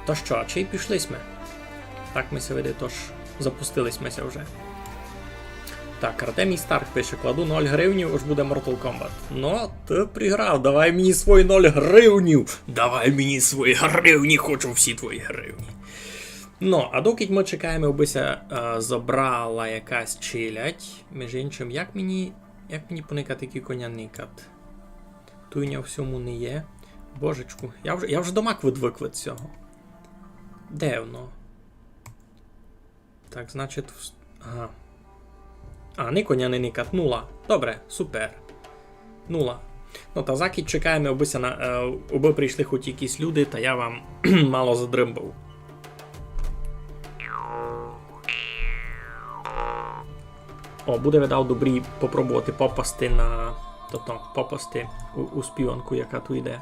То що, чи пішли ми? Так ми се види, тож запустились ми вже. Так, Артемій Старк пише, кладу 0 гривнів, аж буде Mortal Kombat. Ну, ти приграв, давай мені свої 0 гривнів. Давай мені свої гривні, хочу всі твої гривні. Ну, а доки ми чекаємо, обися забрала якась челядь. Між іншим, як мені поникати коня никат? Туйня всьому не є. Божечку, я вже домак відвик від цього. Де воно? Так, значить... Ага. А, ні коня не никат. 0. Добре, супер. 0. Ну, та заки чекаємо, аби прийшли хоч якісь люди, та я вам мало задримбав. О, буде видав добрі попробувати попасти на... Тобто, попасти у співанку, яка тут йде.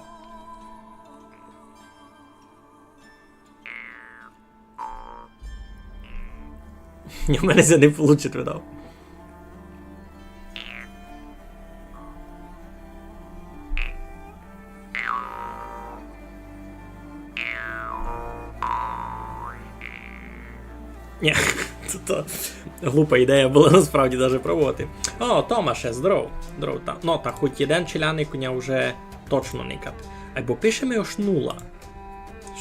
У мене це не вийде, видав. Ні, то глупа ідея була насправді навіть пробувати. О, Томаше, здоров. Ну, та хоч один челяний коня вже точно никат. Або пишемо аж 0.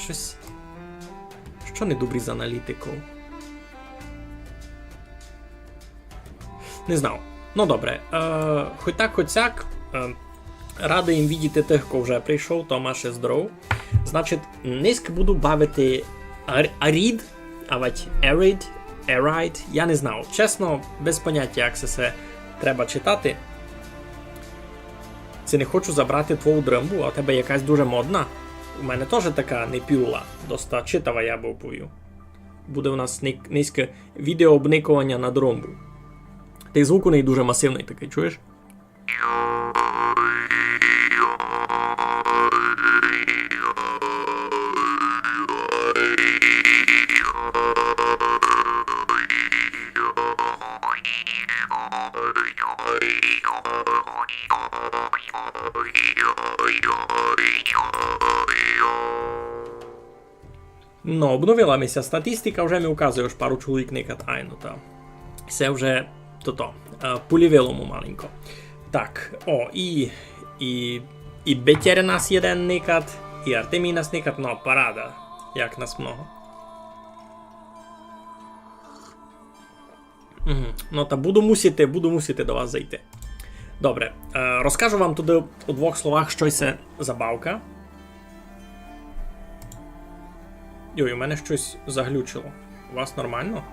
Щось... Що не добрі з аналітикою? Не знав. Ну, добре. Хоч так, хоч сяк. Радий їм видіти тих, хто вже прийшов. Томаше, здоров. Значить, низько буду бавити Арід. Arid, я не знав. Чесно, без поняття, як це треба читати. Це не хочу забрати твою дримбу, а у тебе якась дуже модна. У мене теж така не пюла, доста читава я бовпую. Буде у нас низьке відеообникування на дромбу. Ти звук у неї дуже масивний такий, чуєш? Ну, обновила мися статистика, вже ми указуєш пару чоловік никат айну, та. Це вже полівилому маленько. Так, о, і Бетєр нас один никат, і Артемій нас никат, ну, парада, як нас много. Ну, та буду мусити до вас зайти. Добре, розкажу вам туди у двох словах, що це забавка. Йой, у мене щось заглючило. У вас нормально?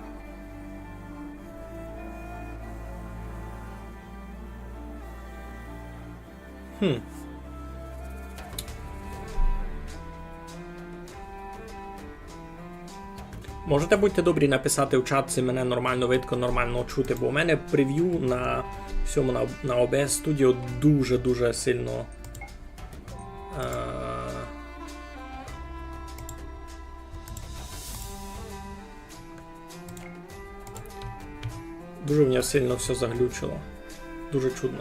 Можете будьте добрі написати в чат, чи мене нормально видко, нормально чути, бо у мене прев'ю на всьому на OBS Studio дуже сильно дуже в нього сильно все заглючило. Дуже чудно.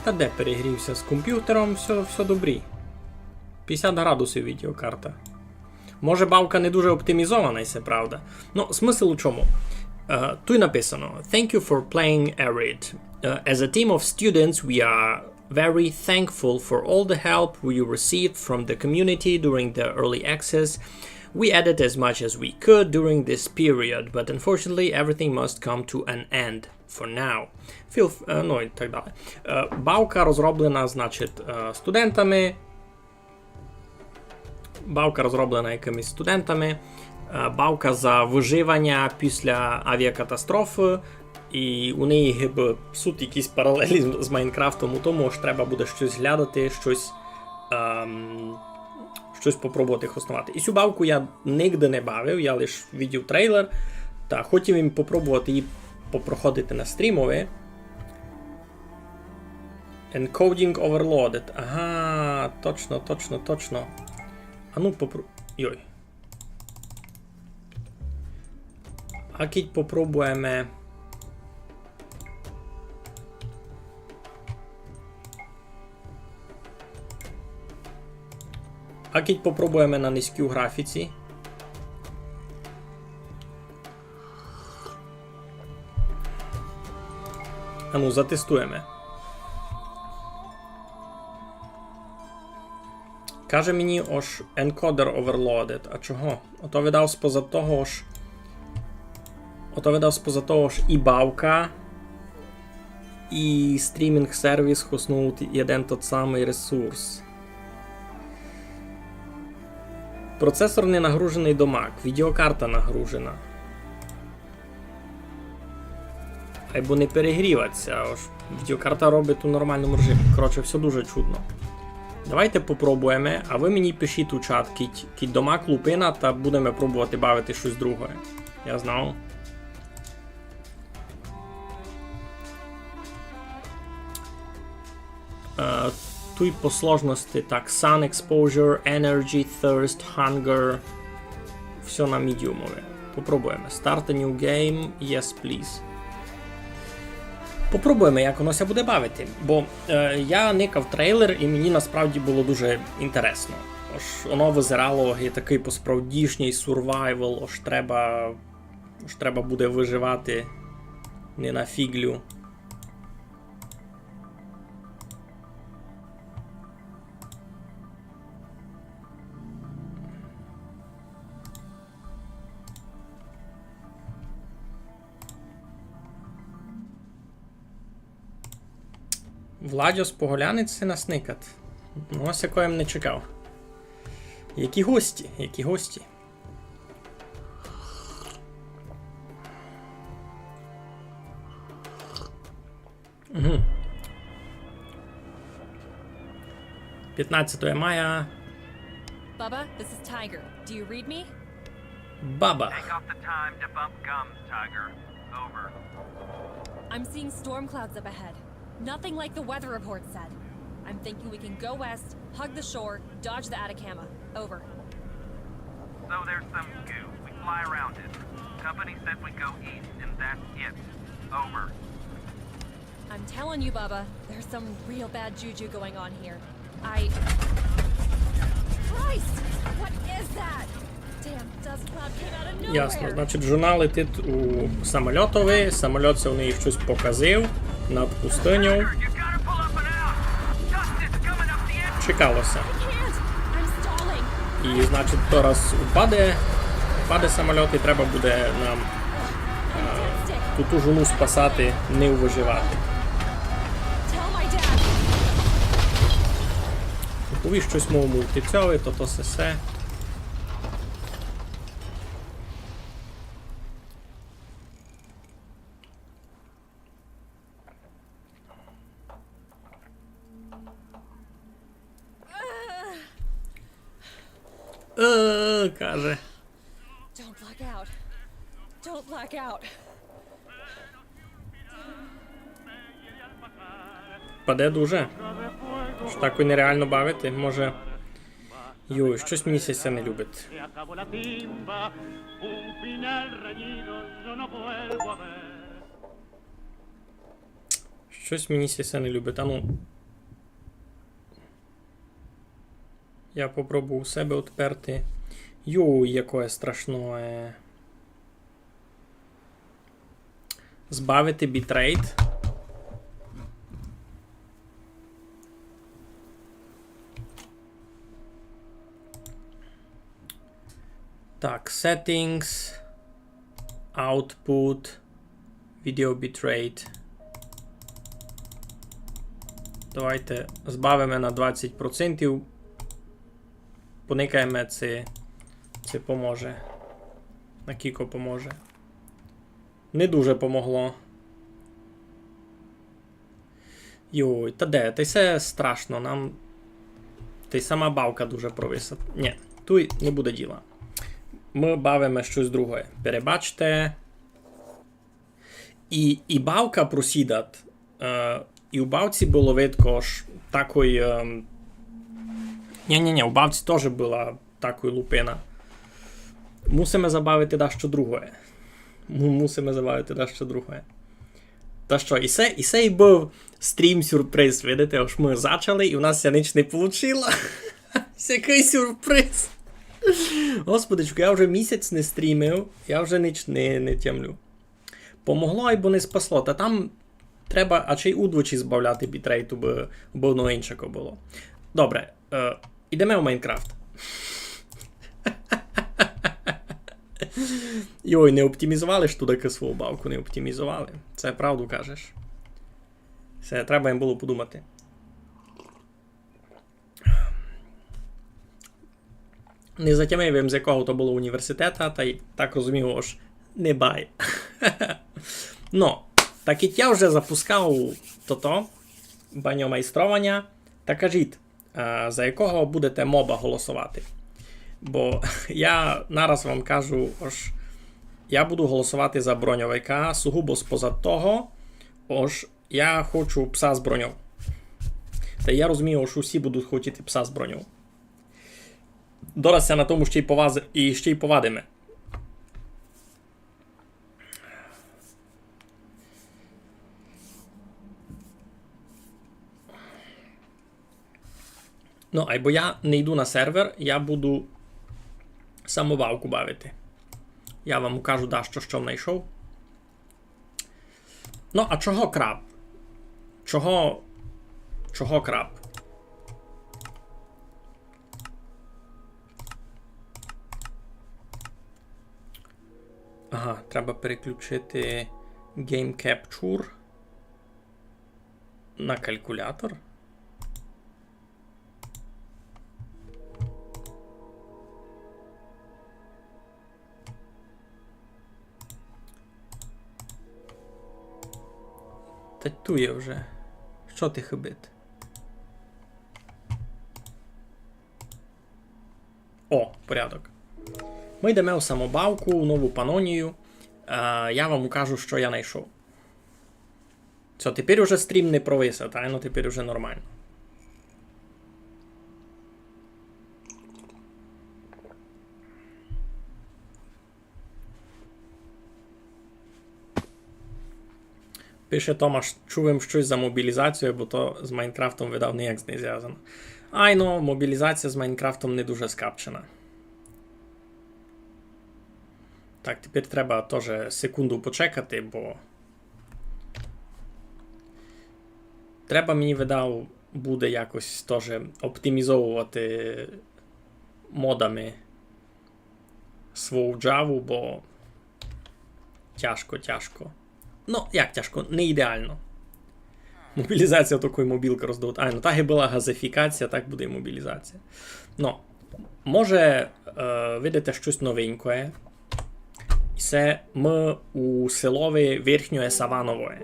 Та де перегрівся з комп'ютером, все добрі. 50 градусів відеокарта. Може бавка не дуже оптимізована, це правда. Ну, смисл у чому? Тут написано Thank you for playing Arid. As a team of students, we are very thankful for all the help we received from the community during the early access. We added as much as we could during this period, but unfortunately everything must come to an end for now. Ну і так далі. Бавка розроблена, значить, студентами. Бавка розроблена якимись студентами. Бавка за виживання після авіакатастрофи. І у неї гиби суть якісь паралелі з Майнкрафтом, у тому що треба буде щось глядати, щось попробувати хоснувати. І цю бавку я нігде не бавив, я лише видів трейлер, та хотів їм попробувати її попроходити на стрімові. Encoding overloaded. Ага, точно. А ну Йой. А keď попробуємо... А keď попробуємо на низькій графіці. А ну, затестуємо. Каже мені аж encoder overloaded. А чого? Ото видав споза того ж... і бавка, і стрімінг сервіс хоснув один тот самий ресурс. Процесор не нагружений до Mac, відеокарта нагружена. Або не перегріваться, аж відеокарта робить у нормальному режимі. Коротше, все дуже чудно. Давайте попробуємо, а ви мені пишіть у чат, кіть до Mac лупина, та будемо пробувати бавити щось друге. Я знав. Тут по сложності так, Sun Exposure, Energy, Thirst, Hunger. Все на медіумові. Попробуємо. Start a new game. Yes, please. Попробуємо, як воно ся буде бавити. Бо я никав трейлер і мені насправді було дуже інтересно. Ось воно визирало і такий по-справдішній survival, ось треба буде виживати не на фіглю. Владьос поголянеться на сникат. Ну, ось якого я не чекав. Які гості, які гості. Угу. 15 мая. Bubba, this is Tiger. Do you read me? Баба. Take off the time to bump gums, Tiger. Over. I'm seeing storm clouds up ahead. Nothing like the weather report said. I'm thinking we can go west, hug the shore, dodge the Atacama. Over. So there's some goo. We fly around it. Company said we go east, and that's it. Over. I'm telling you, Bubba, there's some real bad juju going on here. Christ! What is that? Damn, dust cloud came out of nowhere. Ясно, значить, жона летить у самольотові, самольот це у неї щось показив над пустиню. Tiger, you gotta pull up and out. Dust is coming up the engine. Чекалося. I can't! I'm stalling! І, значить, то раз упаде самольот і треба буде нам I'm dead stick. ту жону спасати, не виживати. Tell my dad! Повіж щось мов мультицьовий, то сесе. Каже. Don't black out. Don't black out. Паде дуже. Що так і нереально бавити, може. Йой, щось мені ся не любить. Se acabó la timba, un final reñido yo no vuelvo a ver. Щось мені ся не любить. А ну. Я попробую себе отперти. Йой, яке страшне. Збавити бітрейт. Так, settings, output, video bitrate. Давайте збавимо на 20%. Поникаємо, це поможе. На кіко поможе. Не дуже помогло. Йой, та де? Та й все страшно. Нам... Та й сама бавка дуже провисить. Ні, тут не буде діла. Ми бавимо щось друге. Перебачте. І бавка просідат. І у бавці було видко ж такої... Ні, у бавці теж була такої лупина. Мусимо забавити дещо друге. Мусимо забавити дещо друге. Та що, і сей був стрім-сюрприз, видите, ось ми зачали, і у нас ніч не вийшло. Який сюрприз! Господичку, я вже місяць не стрімив, я вже ніч не тямлю. Помогло, або не спасло, та там треба, а чи й удвічі збавляти бітрейту, бо воно іншако було. Добре, ідемо в Майнкрафт. Йой, не оптимізували ж туди свою бавку, не оптимізували. Це правду кажеш. Це треба їм було подумати. Не затямив, з якого то було університета, та й так розумів, аж не бай. Ну, так і я вже запускав то баньомайстровання, та кажіть, за якого будете моба голосувати. Бо я нараз вам кажу, ось я буду голосувати за броньовика, сугубо споза того, ось я хочу пса з броньою. Та я розумію, що всі будуть хотіти пса з броньою. Доразся на тому ще й повадиме. Ну, або я не йду на сервер, я буду самовавку бавити. Я вам покажу що знайшов. Ну, а чого краб? Чого краб? Ага, треба переключити Game Capture на калькулятор. Та ту є вже. Що ти хибити? О, порядок. Ми йдемо в самобавку, в нову панонію. Я вам покажу, що я знайшов. Все, тепер уже стрім не провисив, та? Ну тепер уже нормально. Пише Томаш, чув щось за мобілізацію, бо то з Майнкрафтом, видав, ніяк не зв'язано. Ай, ну, мобілізація з Майнкрафтом не дуже скапчена. Так, тепер треба теж секунду почекати, бо треба мені, видав, буде якось теж оптимізовувати модами свою Java, бо тяжко. Ну, як тяжко? Не ідеально. Мобілізація такої мобілки роздавати. А, ну так і була газифікація, так буде і мобілізація. Ну, може, видите щось новеньке. І це ми у селові Верхньої Саванової.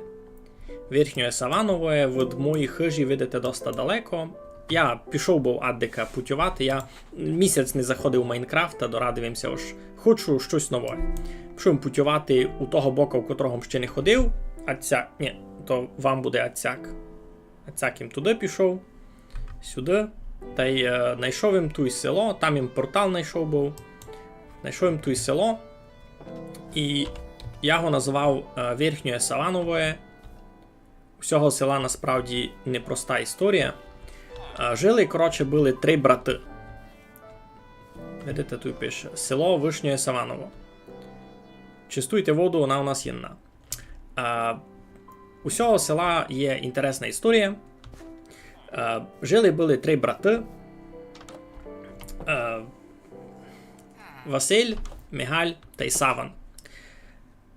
Верхньої Саванової від моїх хижі, видите, досить далеко. Я пішов був аддика путювати, я місяць не заходив у Майнкрафт, а дорадився, ось хочу щось нове. Пішов путювати у того боку, в котрого ще не ходив, ні, то вам буде Ацяк. Ацяк їм туди пішов, сюди, та й знайшов їм туй село, там їм портал знайшов був, знайшов їм туй село, і я його назвав Верхньої Саванової. Усього села насправді непроста історія. Жили, коротше, були 3 брати. Видите, тут пише. Село Вишньої Саваново. Чистуйте воду, вона у нас єдна. Усього села є інтересна історія. Жили були 3 брати. Василь, Мигаль та й Саван.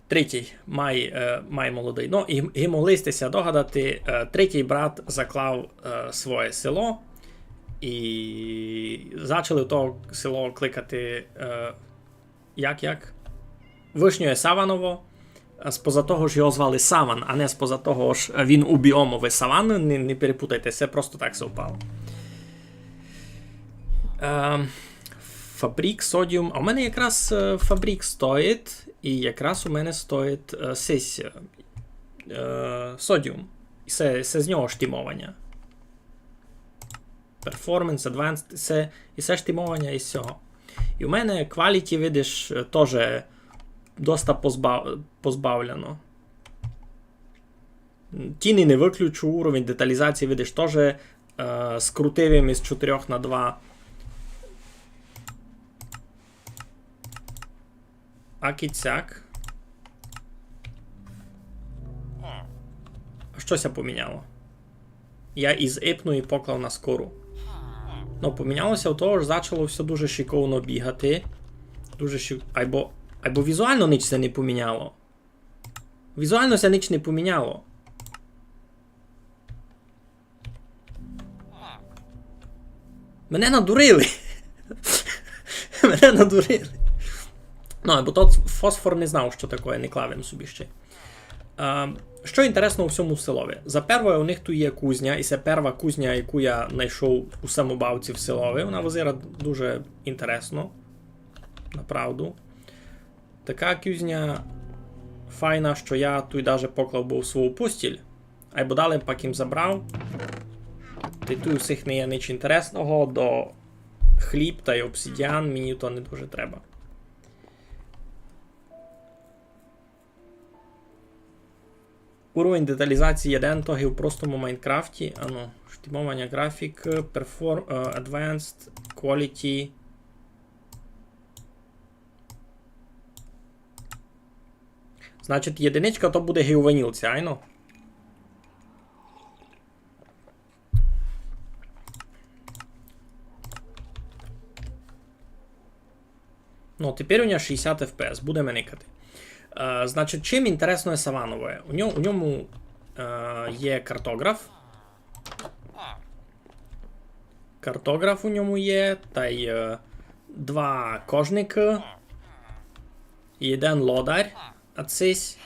Третій май молодий. Ну, і моглистися догадати, третій брат заклав своє село, і почали то село кликати як? Вишньої Саваново. Споза того ж його звали Саван, а не споза того ж він у біомові Саван. Не перепутайте, це просто так совпало. Фабрик, Содіум. А у мене якраз фабрик стоїть, і якраз у мене стоїть сесія. Содіум. І це з нього штимовання. Performance, Advanced, і це штимовання із цього. І в мене quality, видиш, теж доста позбавлено. Тіни не виключу, уровень деталізації, видиш, теж скрутив їм із 4 на 2. А кіцяк. А щося поміняло? Я із іпну поклав на скору. Ну, помінялося в того ж, почало все дуже шиковно бігати. Або візуально ніч це не поміняло. Візуально це ніч не поміняло. Мене надурили. Мене надурили. Ну, або тот фосфор не знав, що таке, не клав він собі ще. Що інтересно у всьому в селові? За перше, у них тут є кузня, і це перша кузня, яку я знайшов у самобавці в селові. Вона визира дуже інтересно. Направду. Така кузня файна, що я тут навіть поклав був свою постіль. Або далі пак їм забрав. Та й тут усіх не є ніч інтересного, до хліб та й обсидіан мені то не дуже треба. Уровень деталізації 1 тоги в простому Майнкрафті. Ану, штимовання графік, Advanced, Quality. Значить, єдиничка то буде геованіл, цяйно. Ну, тепер у нього 60 FPS, будемо никати. Значить, чим інтересно є Саванове? У ньому є картограф. Картограф у ньому є, та й 2 кожники. І 1 лодар. А цись.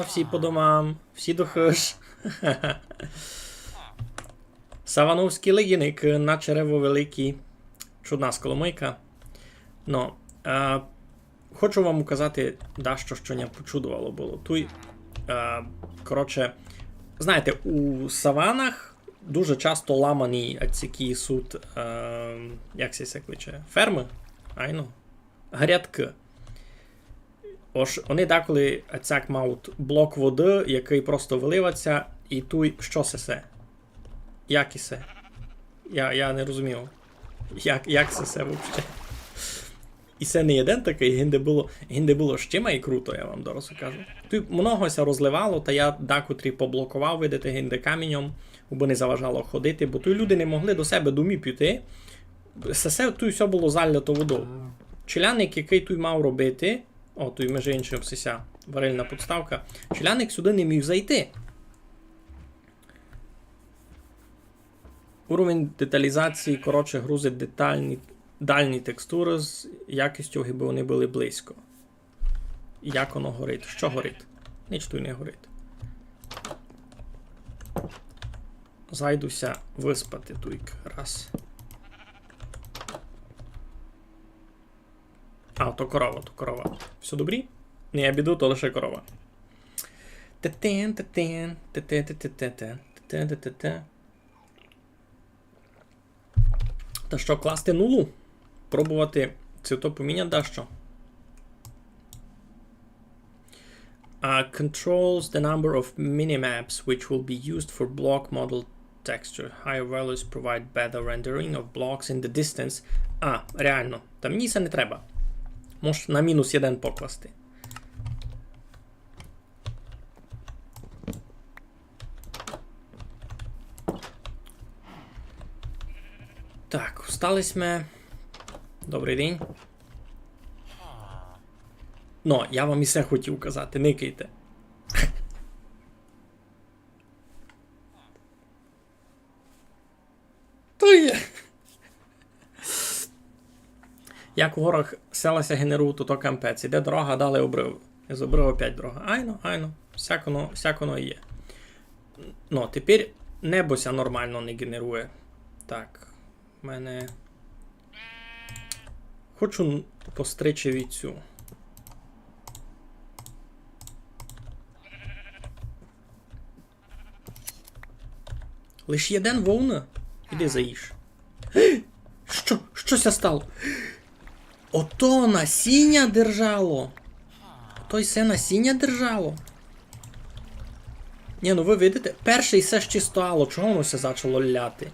Всі по домам, всі до хиш. Савановський легіник на черево великий. Чудна сколомийка. Ну, хочу вам указати дещо, що не почудувало було. Тут, коротше, знаєте, у саванах дуже часто ламані ці суд, як це кличе, ферми, айно, грядки. Ось, вони деколи цяк мають блок води, який просто виливається, і тут що це? Як і це? Я не розумів. Як це взагалі? І це не один такий, гінде було ще має круто, я вам доросу кажу. Тут многося розливало, та я декотрі поблокував, видите, гінде камінням, бо не заважало ходити, бо тут люди не могли до себе домів піти. Тут все було залято водою. Челяник, який тут мав робити, тут між іншим сися варильна підставка, челяник сюди не міг зайти. Уровень деталізації, коротше, грузить дальні текстури з якістю, аби вони були близько. Як воно горить? Що горить? Ніч тут не горить. Зайдуся виспати туйк. Раз. То корова. Все добрі? Не, я біду, то лише корова. Та що, класти нулу? Пробувати це то поміняти дещо. Controls the number of minimaps which will be used for block model texture. Higher values provide better rendering of blocks in the distance. Реально. Та мені це не треба. Можеш на -1 покласти. Так, встались ми. Добрий день. Ну, я вам і все хотів казати, никайте. То є. Як у горах селася генерую, то кампець. Іде дорога, далі обрив. З обриву опять дорога. Айно. Всяконо є. Ну, тепер небося нормально не генерує. Так. У мене... Хочу постричі від цю. Лиш єден вовна? Іди заїж. Щося стало? Ото насіння держало. Ото й все насіння держало. Ні, ну ви видите, перший все ж чистало, чого воно все почало ляти?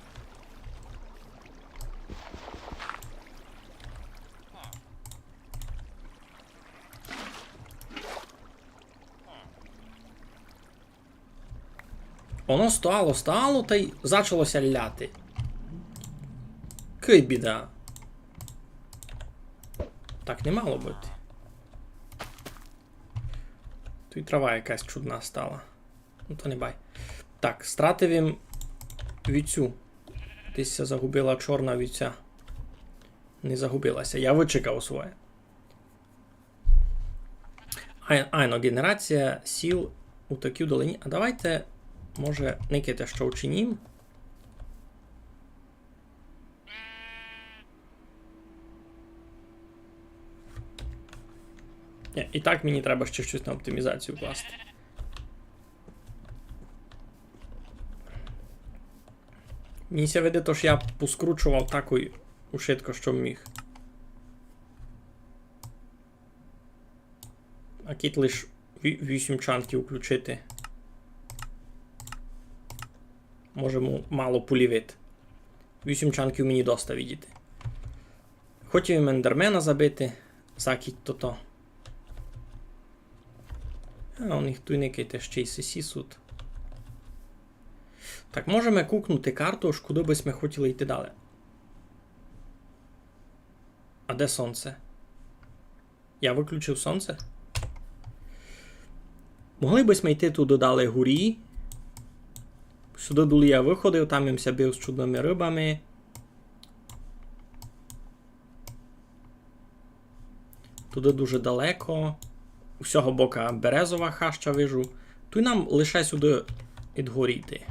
Воно стало, та й почалося ляти. Кий біда. Так не мало бути. Тут і трава якась чудна стала. Ну то не бай. Так, стратив їм віцю. Десь загубила чорна віця. Не загубилася. Я вичекав своє. Айно, генерація сіл у такій долині. А давайте, може, никайте, що вчинім. Ні, і так мені треба ще щось на оптимізацію класти. Мені ся веде, то ж я поскручував такою ушитко, що міг. А кіт лиш 8 чанків включити. Можемо мало полівити. 8 чанків мені доста відійти. Хотів їм ендермена забити. Закіть то-то. А у них тут никайте ще й сесісут. Так, можемо кукнути карту, куди би ми хотіли йти далі. А де сонце? Я виключив сонце? Могли би ми йти туди далі горі. Сюди долі я виходив, там їмся бив з чудними рибами. Туди дуже далеко. Усього бока березова хаща вижу. Тут нам лише сюди відгоріти.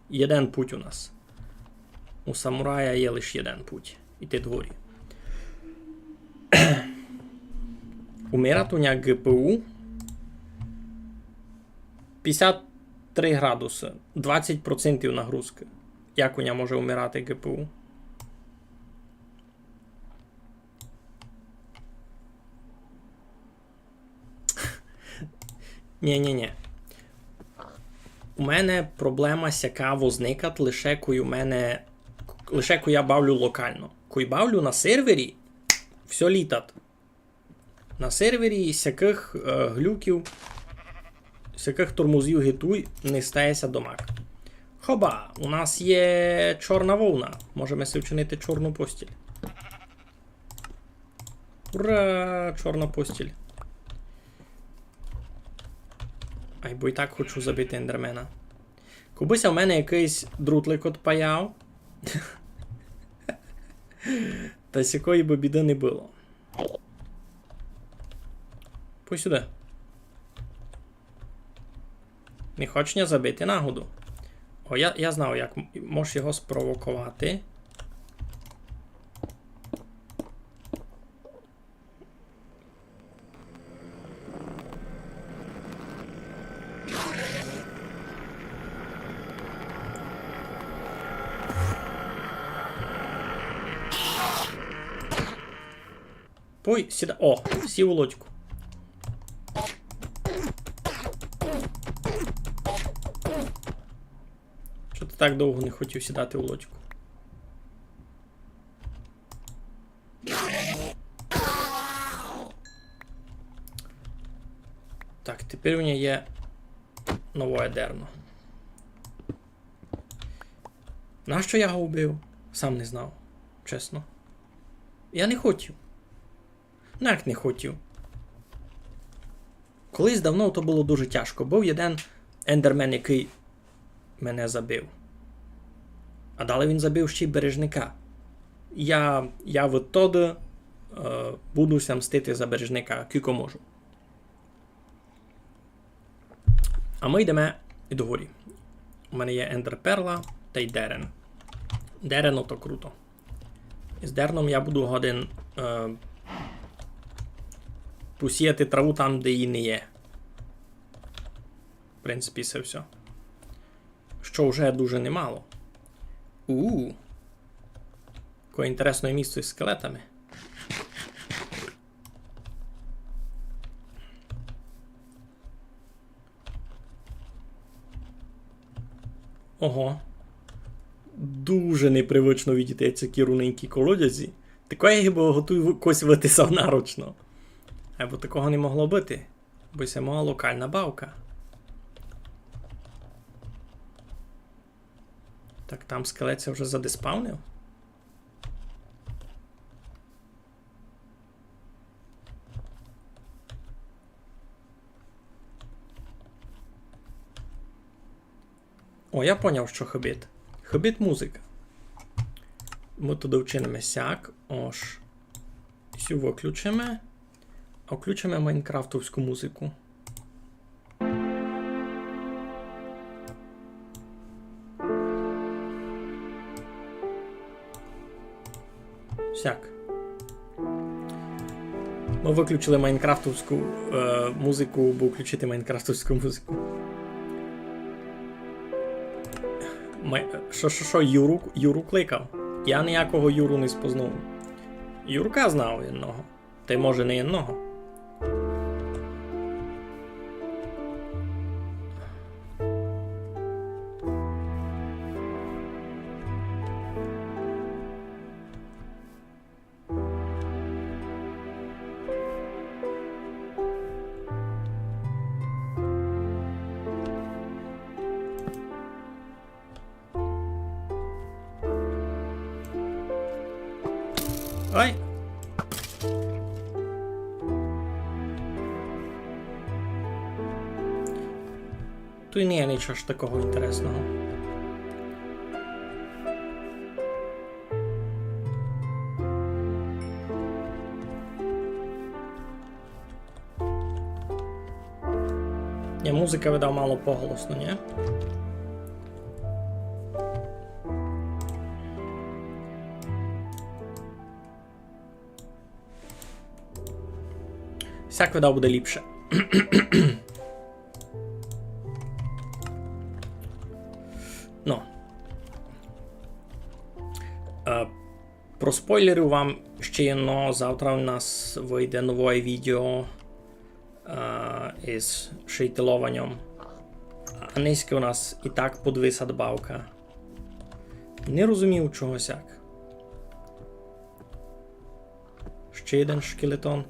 Єден путь у нас. У самурая є лише єден путь. Іти дгорі. Умирать у ГПУ 53 градуси. 20% нагрузки. Як у нього може умирати ГПУ? Ні. У мене проблема сяка возникать лише коли я бавлю локально. Коли бавлю на сервері, все літать. На сервері всяких глюків, всяких тормозів гитуй не стається домак. Хоба, у нас є чорна вовна. Можемо си вчинити чорну постіль. Ура, чорна постіль. Ай, бо і так хочу забити ендермена. Кубися в мене якийсь друтлик отпаяв. Та сякої би біди не було. Пусть сюди. Не хочеш забити нагоду. О, я знав, як можеш його спровокувати. Пой, сіда. О, сів у лодьку. Що ти так довго не хотів сідати у лодьку? Так, тепер у нього є нове дерно. Нащо я його вбив? Сам не знав. Чесно. Я не хотів. Ну як не хотів? Колись давно то було дуже тяжко. Був один ендермен, який мене забив. А далі він забив ще й бережника. Я відтоді будуся мстити за бережника, кілько можу. А ми йдемо догорі. У мене є ендерперла та й дерен. Дерен ото круто. З дереном я буду годен посіяти траву там, де її не є. В принципі, це все. Що вже дуже немало. Таке інтересне місце з скелетами. Ого. Дуже непривично видіти ці руненькі колодязі. Таке я б готую когось витисав наручно. Або такого не могло бути. Бо це моя локальна бавка. Так, там скелет це вже задиспавнив? О, я поняв, що хобіт. Хобіт музика. Ми туди вчинимо сяк. Ош. Сю виключимо. А включимо майнкрафтовську музику. Сяк. Ми виключили майнкрафтовську музику, бо включити майнкрафтовську музику. Що, Юру кликав? Я ніякого Юру не спознав. Юрка знав одного. Та й може не одного. Ой! Тут не є нічого ж такого інтересного. Ні, музика видав мало поголосно, ні? Сяк видав буде ліпше. Ну. Проспойлерю вам ще одно. Завтра у нас вийде нове відео із шейтелованням. А низьке у нас і так подвиса добавка. Не розумів, чого сяк. Ще один шкелетон.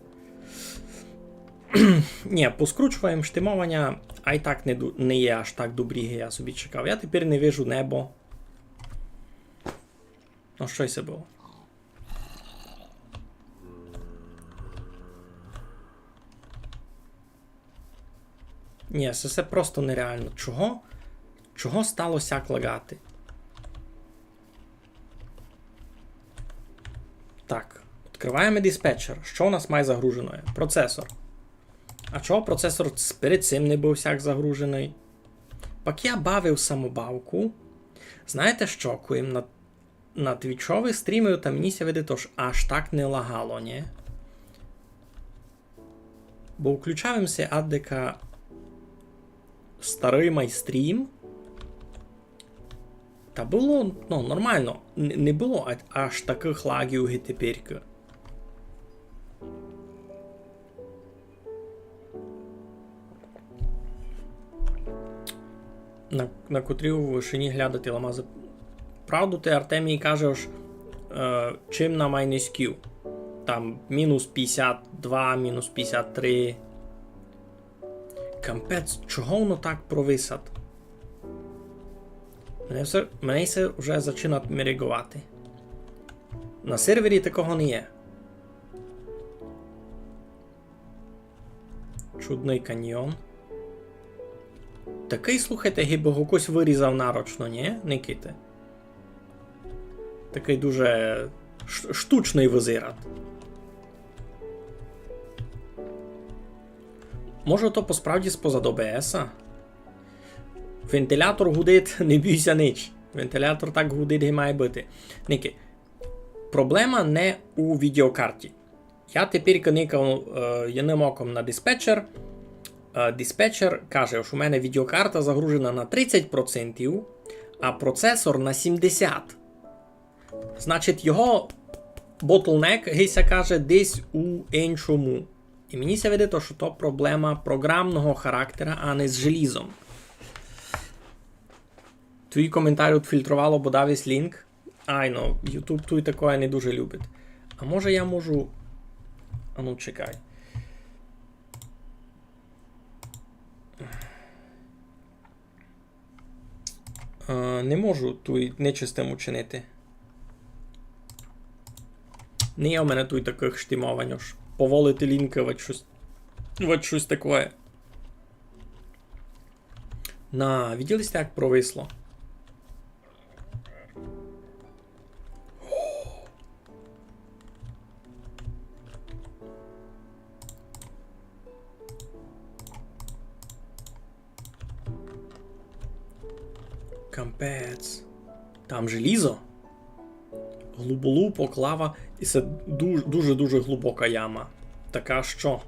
Ні, поскручуємо штимовання, а й так не є аж так добрі, я собі чекав. Я тепер не вижу небо. Ну, що це було? Ні, це просто нереально. Чого? Чого стало сяк лагати? Так, відкриваємо диспетчер. Що у нас має загружено? Процесор. А чого процесор перед цим не був сяк загружений? Пак я бавив самобавку. Знаєте що, коли на твічові стрімів там мені ся види, тож аж так не лагало, ні? Бо включаємося аддека старий майстрім. Та було, ну, нормально. Не було аж таких лагів і теперка. На котрій у вишині глядати ламази. Правду ти, Артемій, кажеш, чим на майнискю. Там мінус 52, мінус 53. Кампець, чого воно так провисать? Мене все вже починає мерегувати. На сервері такого не є. Чудний каньйон. Такий, слухайте, гіби якось вирізав нарочно, ні, Никите? Такий дуже штучний визират. Може то посправді спозад ОБС-а? Вентилятор гудить, не бійся ніч. Вентилятор так гудить і має бути. Ники, проблема не у відеокарті. Я тепер кникав єдиним оком на диспетчер. Диспетчер каже, що у мене відеокарта загружена на 30%, а процесор на 70%. Значить, його bottleneck, Гися каже, десь у іншому. І мені ся видить, що то проблема програмного характера, а не з желізом. Твій коментар відфільтрувало, бо дав єсь лінк. Айно, YouTube тут такое не дуже любить. А може я можу... А ну, чекай. Не можу тут нечистим учинити. Не є у мене тут таких штимовань аж. Поволити лінки, вот щось таке. Виділись, як провисло? Кампець. Там желізо? Глуболупок, лава. І це дуже-дуже глибока яма. Така що?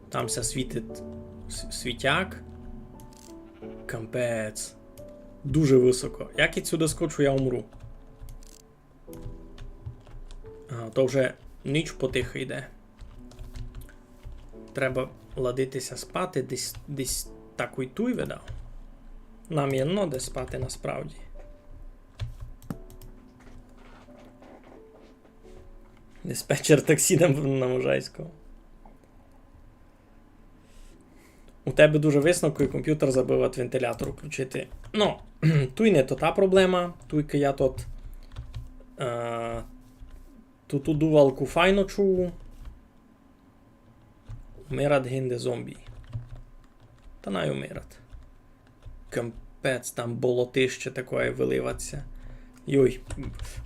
Там ся світить світяк. Кампець. Дуже високо. Як я сюди скочу, я умру. То вже ніч потихо йде. Треба ладитися спати, десь таку й туй видав. Нам є де спати насправді. Диспетчер таксі на Можайського. У тебе дуже висновку і комп'ютер забив від вентилятор включити. Ну, туй не то та проблема. Туйки я тут ту дувалку файно чув. Умират гинде зомбі. Та най умират. Кампець, там болотище таке виливаться. Йой,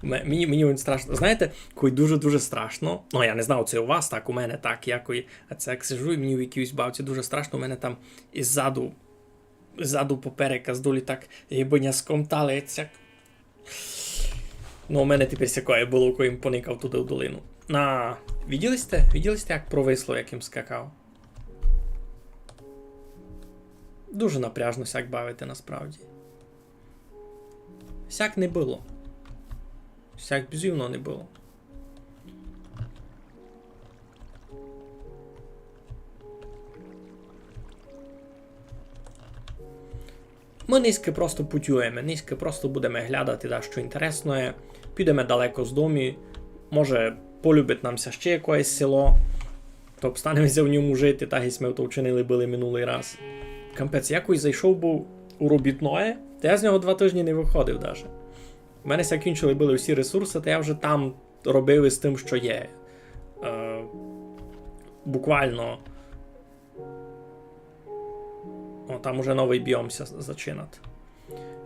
мені страшно. Знаєте, коли дуже-дуже страшно. Ну, я не знав, це у вас так, у мене так, якої. А це як сижу і мені в якійсь бавці дуже страшно, у мене там ззаду поперека здолі так єбаняском талиться. Ну, у мене тепер сякое було, коли їм поникав туди в долину. Виділи сте, як провисло, як їм скакав? Дуже напряжно сяк бавити насправді. Сяк не було. Сяк безумно не було. Ми низько просто путюємо, низько просто будемо глядати, да, що інтересне. Підемо далеко з дому. Може, полюбить намся ще якесь село. То встанемося в ньому жити, так і ми то вчинили були минулий раз. Кампець, якось зайшов був у робітное, та я з нього 2 тижні не виходив навіть. У мене закінчили були всі ресурси, та я вже там робив із тим, що є. Буквально. О, там уже новий біом зачинат.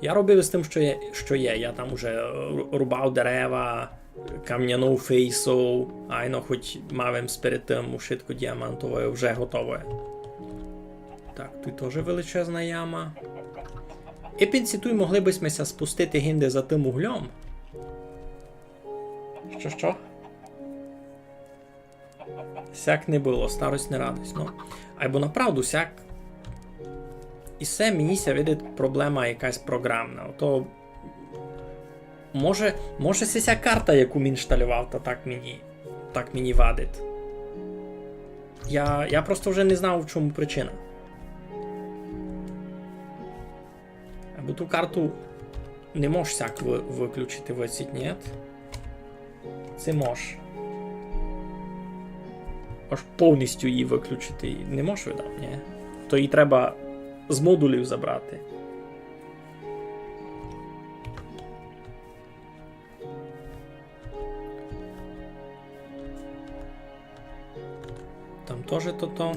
Я робив із тим, що є. Я там уже рубав дерева, кам'яну фейсу, айно хоч мавим перед тим ушитку діамантовою вже готове. Так, тут теж величезна яма. І підсітуй могли б ми спустити гінди за тим углем. Що? Сяк не було, старость не радость. Ну, або направду сяк. І все мені ся видить проблема якась програмна. Ото може ця карта, яку він шталював, то так мені вадить. Я просто вже не знав, в чому причина. Або ту карту не можеш сяк виключити в оці, ні? Це можеш. Аж повністю її виключити не можеш видати, ні? То її треба з модулів забрати. Там теж то-то.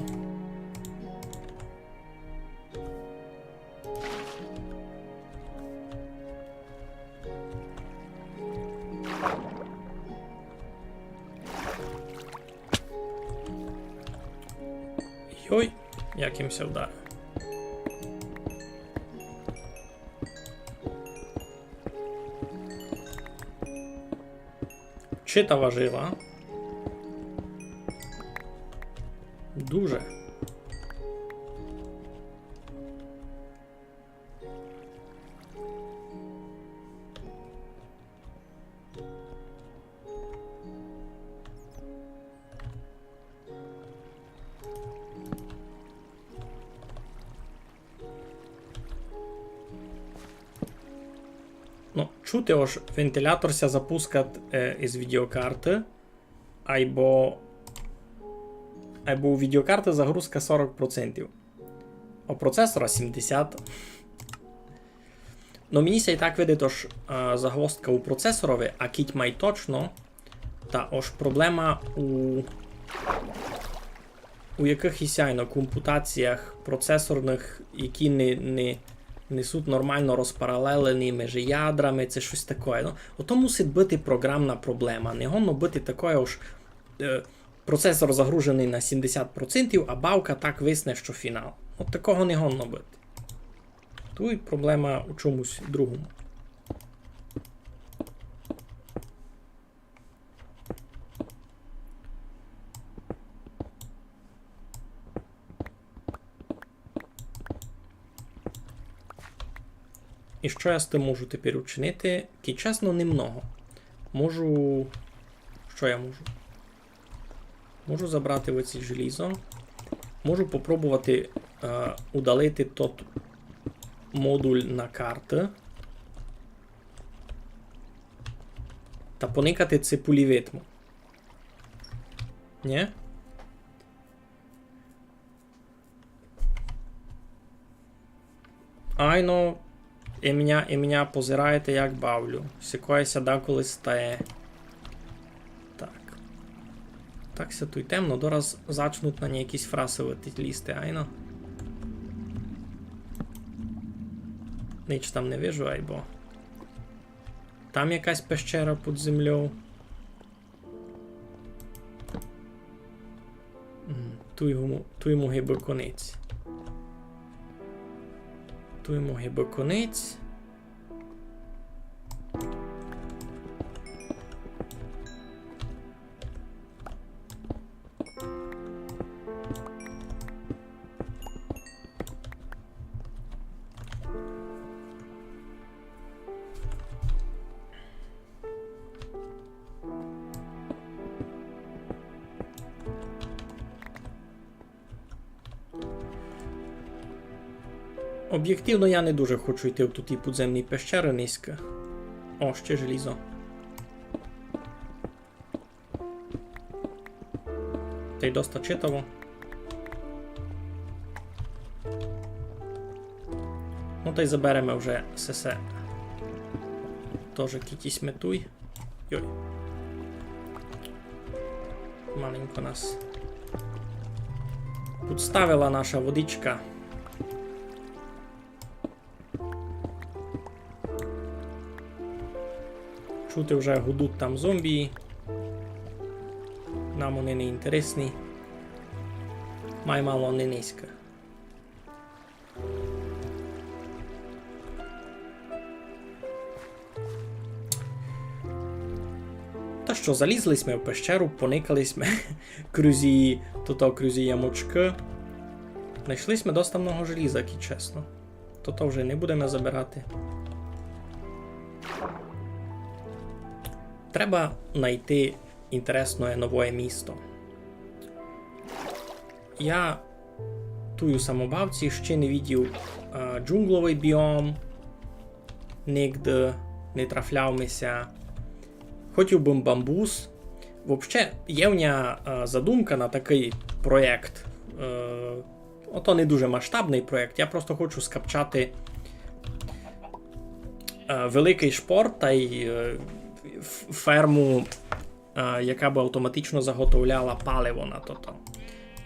Йой, як їм ся вдарив. Чита важила. Дуже. чути аж вентилятор ся запускать із відеокарти, або у відеокарти загрузка 40%, а процесора 70%. Ну мені ся і так видить аж загвоздка у процесорові, а кіть май точно, та аж проблема у якихось компутаціях процесорних, які не несуть нормально розпаралелені між ядрами, це щось таке. Ну, ото мусить бути програмна проблема. Не гонно бути такою ж процесор загружений на 70%, а бавка так висне, що фінал. От такого не гонно бути. Тут проблема у чомусь другому. І що я з тим можу тепер учинити? Ки чесно, немного. Можу... Що я можу? Можу забрати оці желізо. Можу попробувати удалити тот модуль на карти. Та поникати ципулі витму. Ні? Айно... І мене позираєте, як бавлю. Сікоється деколи стає. Так. Так ся тут темно, дораз зачнуть на якісь фраси лізти, айно. Ніч там не вижу, айбо. Там якась пещера під землею. Ту йому гиби конець. Ту йому гиби конець. Об'єктивно я не дуже хочу йти в ті підземні пещери низько. О, ще желізо. Та й доста читаво. Ну та й заберемо вже сесе. Тоже кітісь метуй. Йой. Маленько нас підставила наша водичка. Чути вже гудуть там зомбі. Нам вони не інтересні. Май мало не низько. Та що, залізли ми в пещеру, поникались ми крузі ямочки. Знайшли ми доста много желіза, ки чесно. То вже не будемо забирати. Треба знайти інтересне нове місто. Я тую самобавці ще не видів джунгловий біом. Нігде не трафлявся. Хотів би бамбус. Взагалі, є в мене задумка на такий проєкт. Ото не дуже масштабний проєкт. Я просто хочу скапчати великий шпор та й ферму, яка б автоматично заготовляла паливо на то.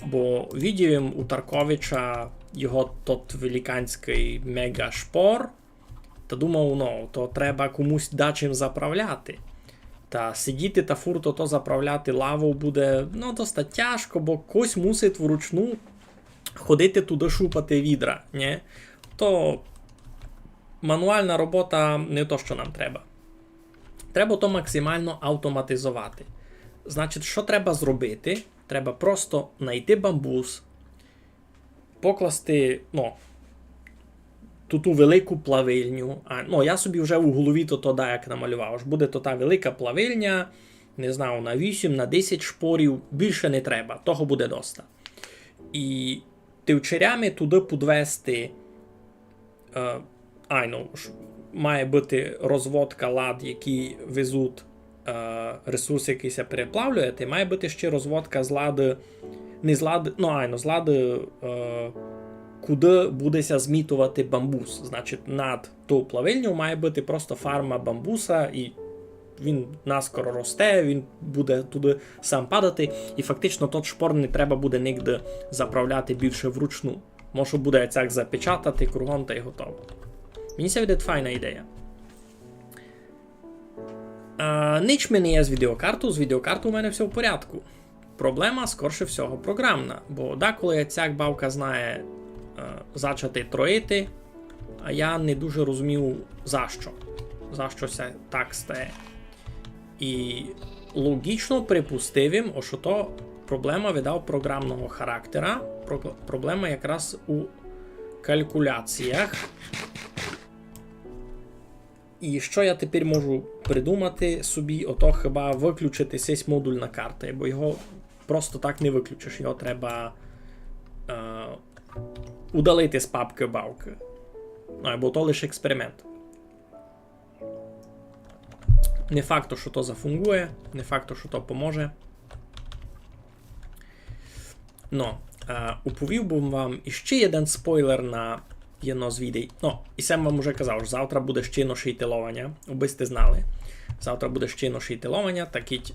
Бо видів у Тарковича його тот великанський мега-шпор, та думав, ну, то треба комусь дачим заправляти. Та сидіти та фурто то заправляти лаву буде, ну, доста тяжко, бо когось мусить вручну ходити туди шупати відра, не? То мануальна робота не то, що нам треба. Треба то максимально автоматизувати. Значить, що треба зробити? Треба просто знайти бамбус, покласти, ну, ту велику плавильню. Я собі вже у голові то як намалював. Аж буде то та велика плавильня, не знаю, на 8, на 10 шпорів, більше не треба, того буде доста. І тивчарями туди підвести, має бути розводка лад, які везуть ресурси, які се переплавлюють, і має бути ще розводка з лади, не з лади, з лади, куди будеся змітувати бамбус. Значить, над ту плавильню має бути просто фарма бамбуса, і він наскоро росте, він буде туди сам падати, і фактично тот шпор не треба буде нігде заправляти більше вручну. Може буде цяк запечатати кругом та й готово. Мені це буде файна ідея. Ніч мені є з відеокарту у мене все в порядку. Проблема, скорше всього, програмна, бо деколи цяк бавка знає зачати троїти, а я не дуже розумів за що. За що це так стає. І логічно припустив, що то проблема видав програмного характера, проблема якраз у калькуляціях. І що я тепер можу придумати собі, ото хіба виключити цей модуль на карти, бо його просто так не виключиш, його треба удалити з папки бавки. Бо то лише експеримент. Не факт, що то зафунгує, не факт, що то поможе. Но, уповів би вам іще один спойлер на jedno z videí. No, i jsem vám už казав, že завтра буде ще jedno šejtelovania, аби сте знали. Завтра буде ще jedno šejtelovania, так іть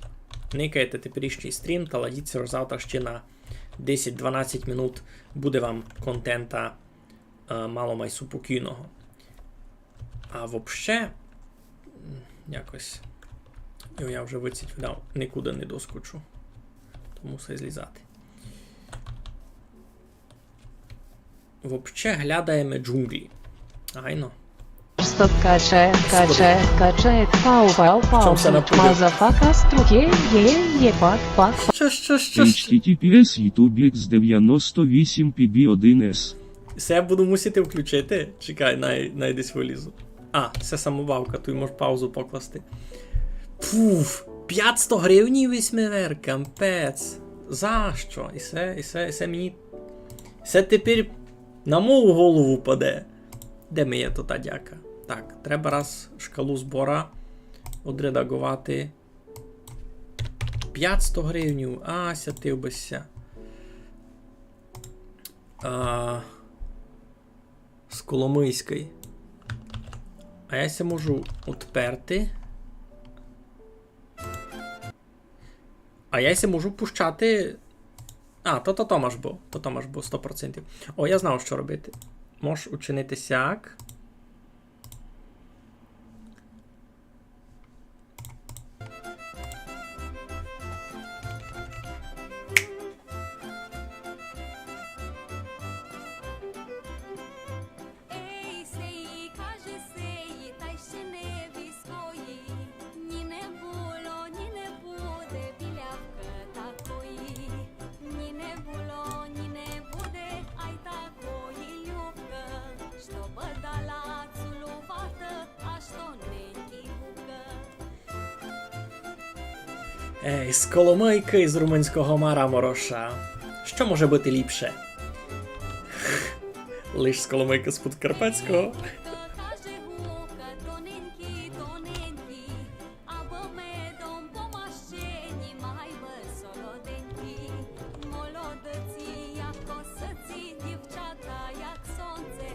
никайте теперішній стрім та ладіться, що завтра ще на 10-12 минут буде вам контента мало май супокійного. А вообще, якось, я вже вицідав, нікуди не доскочу. Тому мусить злізати. Вообще глядаємо джунглі. Айно. Стоп, качає, пау, Чому це напугав? мазафака, струє, єбак, пак. Що? HTTPS YouTube X 98 PB1S. Це я буду мусити включити. Чекай, най десь вилізу. Це самобавка, тут можеш паузу покласти. Пуф, 500 гривень вісьмивер, кампець. За що? І це мені... Це тепер на мою голову паде. Де ми є та дяка? Так, треба раз шкалу збора одредагувати. 500 гривень, сятив бися. З Коломийської. А я ся можу отперти. А я ся можу пущати... то Томаш був. То Томаш був 100%. О, я знав, що робити. Можеш учинити сяк. Ей, сеї, каже сеї, та й ще не війської. Ні не було, ні не буде білявки такої. Ні не було, ні не буде, ай такої любки. Що би дала цілувати, аж то не гука. Ей, з Коломийки, з румунського Мара Мороша. Що може бути ліпше? Лиш з Коломийки з Подкарпатського. Каже гука, тоненький, тоненький, або медом по машині, май би солоденький. Молодиці, як косиці, дівчата, як сонце.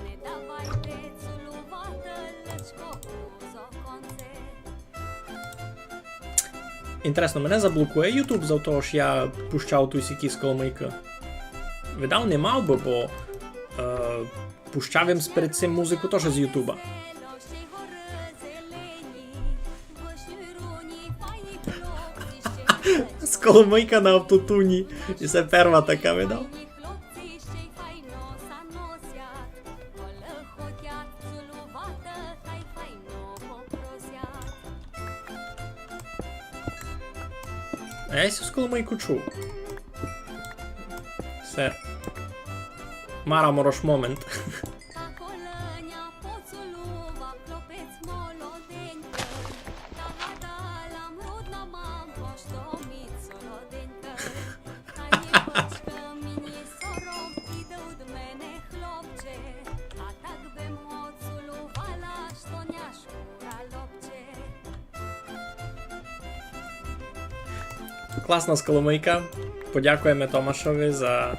Не давайте цілувати личко у зоконце. Інтересно, мене заблокує YouTube за того, що я пущав ту сіки з Коломийки? Видав не мав би, бо пущав їм перед цим музику теж з Ютуба. Ще й гори зелені, вишнюруні, файні хлопці, ще й З Коломийка на автотуні. І це перва така видав. Ні, хлопці ще й файно заносять, коли хотять цілувати, та й файно попросять. А я з Коломийку чув. Все. Мара Морош момент. Та коленя поцілував хлопець молоденький, та гадала мрудна мамко, що мій солоденький. Та нібочка мені сором, іде від мене хлопче, а так би мо цілувала, Класна сколомийка. Подякуємо Томашові за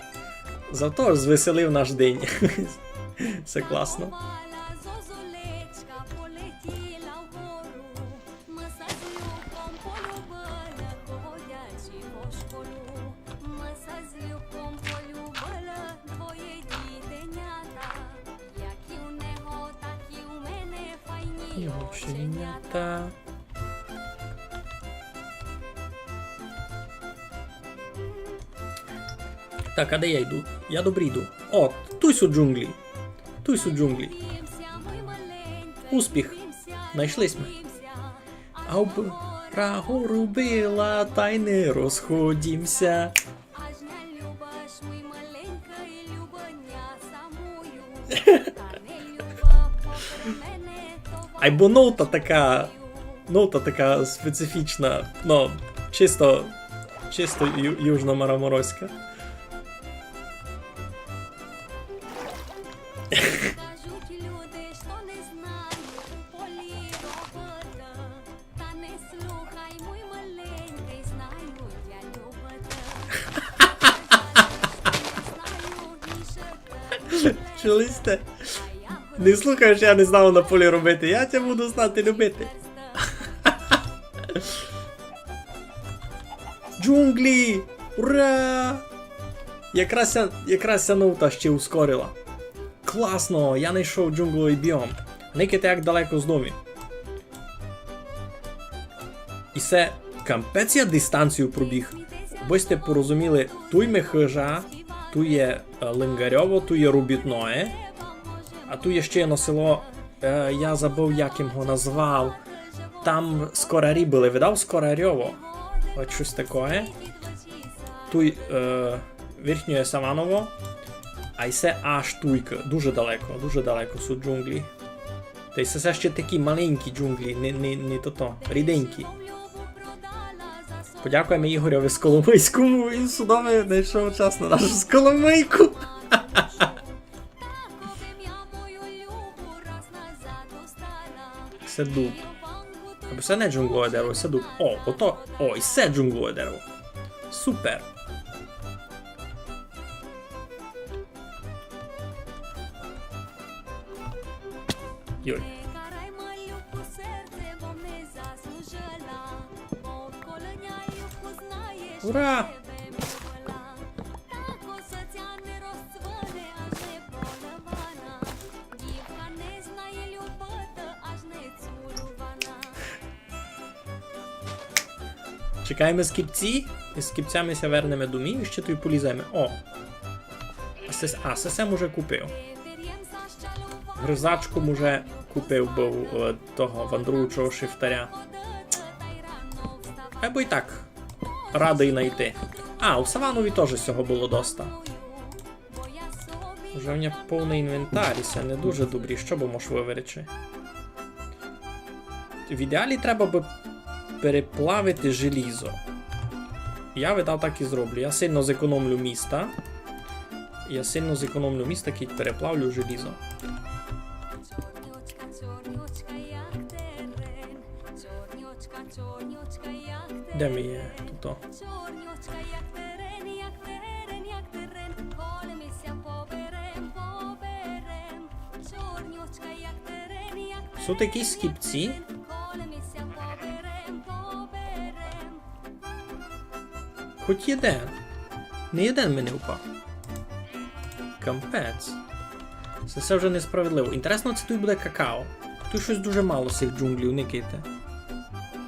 те, що звеселив наш день. Все класно. Mala zozulečka poletila v goru, masa z ljubkom poljubila, hodjači po školu. Masa z ljubkom poljubila dvoje ditenята, як і у нього, так і у мене файні оченята. Так, а де я йду? Я добре йду. О, тусь у джунглі. Тусь у джунглі. Успіх. Знайшлись ми. А гору била, та й не розходімся. Аж не любиш, мій маленька, і любання самую. Та не люба попри мене, то Ай, бо нота така специфічна, ну, чисто южно-мараморська. кажуть люди, що не знають полі робота. Та не слухай, мій маленький, знаю, я любите. Не знаю, ні Чулисте? Не слухаєш, я не знав на полі робити, я тебе буду знати любити. Джунглі! Ура! Якраз ця ноута ще ускорила. Класно! Я знайшов джунгловий біом. Никите як далеко з домі. І це кампець я дистанцію пробіг. Ви сте порозуміли, туй ми хижа, ту є Лингарьово, ту є Рубітное, а ту є ще одне село, я забув, як його назвав. Там скорарі були, видав Скорарьово. От щось таке. Туй Верхнє Саваново, а й це аж туйка, дуже далеко суть джунглі. Та й це ще такі маленькі джунглі, не то, ріденькі. Подякуємо Ігореві з Коломийському, він судовий знайшов час на нашу Коломийку. Це дуб. Або це не джунглове дерево, це дуб. О, ото, і це джунглове дерево. Супер. Йой. карай малюку серце, бо не заслужила. Бо в колоня любку знаєш, Ура! тебе любила. Так косаця не розцвоне, аж не поливана. Дівка не знає любити, аж не цурувана. Чекаємо скіпці, і з скіпцями ся вернемо до мій, і ще тут полізаємо. О! Сесем уже купив. Вір'ємся щалювати, Гризачку уже купив, був того вандруючого шифтаря. та й рано вставати. Або і так, радий знайти. А, у Саванові теж цього було доста. Бо я собі Уже в мене повний інвентар, і це не дуже добрі, що би мож вивірити. В ідеалі треба би переплавити желізо. Я видав так і зроблю. Я сильно зекономлю міста. Кіть переплавлю желізо. Чорнючка, чорнючка, як терен. Чорнючка, чорнючка, як терен. Де ми є? Тут. Чорнючка, як терен, як терен, як терен. Колемися поберем, поберем. Чорнючка, як терен, як терен. Тут якісь скіпці. Колемися поберем, поберем. Хоч єден. Не єден мене впав. Кампець. Це вже несправедливо. Інтересно, це тут буде какао. Тут щось дуже мало з цих джунглів, не ките.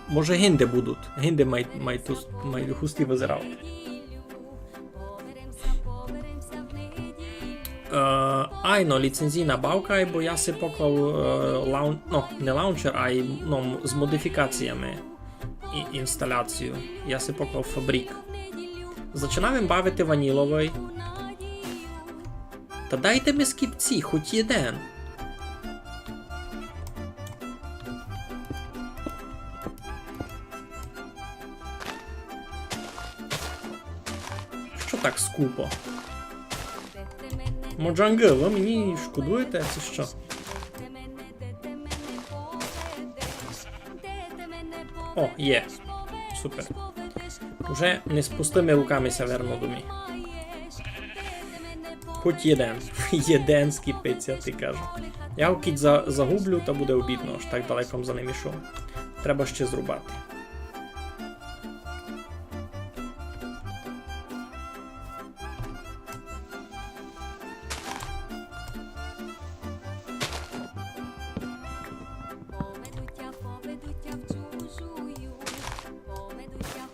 Може гинди будуть. Гинди мають густі визирав. Поберемся, поберемся в неділю. Айно, ліцензійна бавка, бо я си поклав не лаунчер, а й з модифікаціями інсталяцію. Я си поклав фабрик. Починаємо бавити ваніловий. Та дайте ми скіпці, хоч єден. Що так скупо? Моджанги, ви мені шкодуєте, це що? О, є. Супер. Уже не з пустими руками ся верну домі. Хоч єден. Єден скіпиться, ти кажеш. Я його кіть загублю, та буде обідно, аж так далеко за ним ішов. Треба ще зрубати. Поведуть тя в чужую,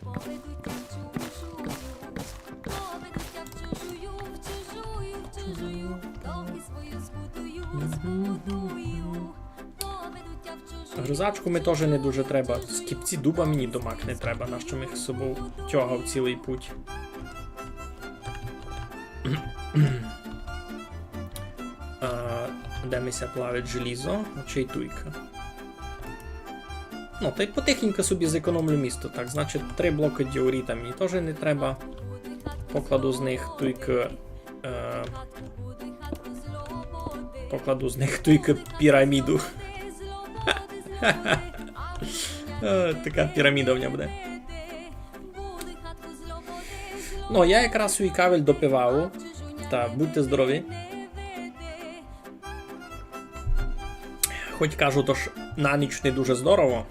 поведуть тя в чужую, поведуть тя в чужую, доки свою збудую. Поведуть тя в чужую. Гризачку ми теж не дуже треба. Скіпці дуба мені до мак не треба, нащо ми їх з собою тягав цілий путь. Де мися плавить желізо, чи й туйка. Ну, та й потихеньку собі зекономлю місто, так, значить 3 блоки діоріта мені теж не треба. Покладу з них туйки... покладу з них туйки піраміду. Така піраміда в мене буде. Ну, я якраз свій кавель допивав. Та, будьте здорові. Хоч кажу, то ж на ніч не дуже здорово.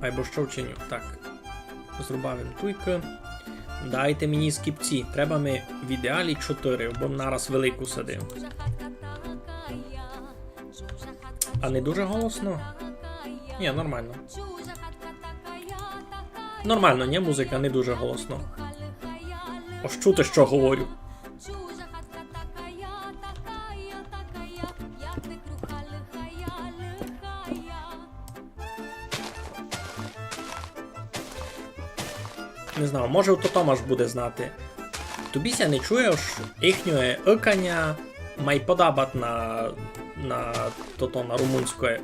Айбо що вчиню? Так. Зрубавим туйки. Дайте мені скіпці. Треба ми в ідеалі 4, бо нараз велику садив. А не дуже голосно? Ні, нормально. Нормально, ні, музика не дуже голосно. Ось чути, що говорю. Не знаю, може у Томаш буде знати. Тобіся не чуєш їхнє икання май подабат на на румунське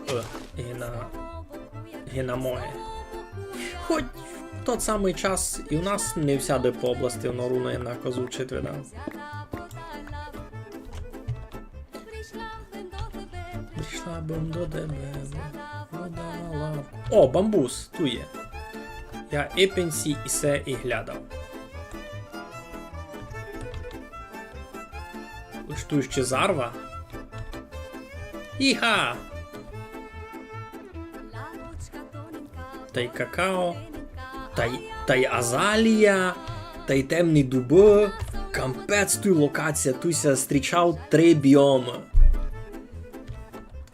і на моє. Хоч в той самий час і у нас не всяде по області воно руно однако звучить, видав. Прийшла бим до тебе, подала. О, бамбус, ту є. Я і пенсі, і се, і глядав. Лиш ту ще зарва. Іха! Та й какао, та й азалія, та й темні дуби. Кампець ту локація, туся зустрічав 3 біоми.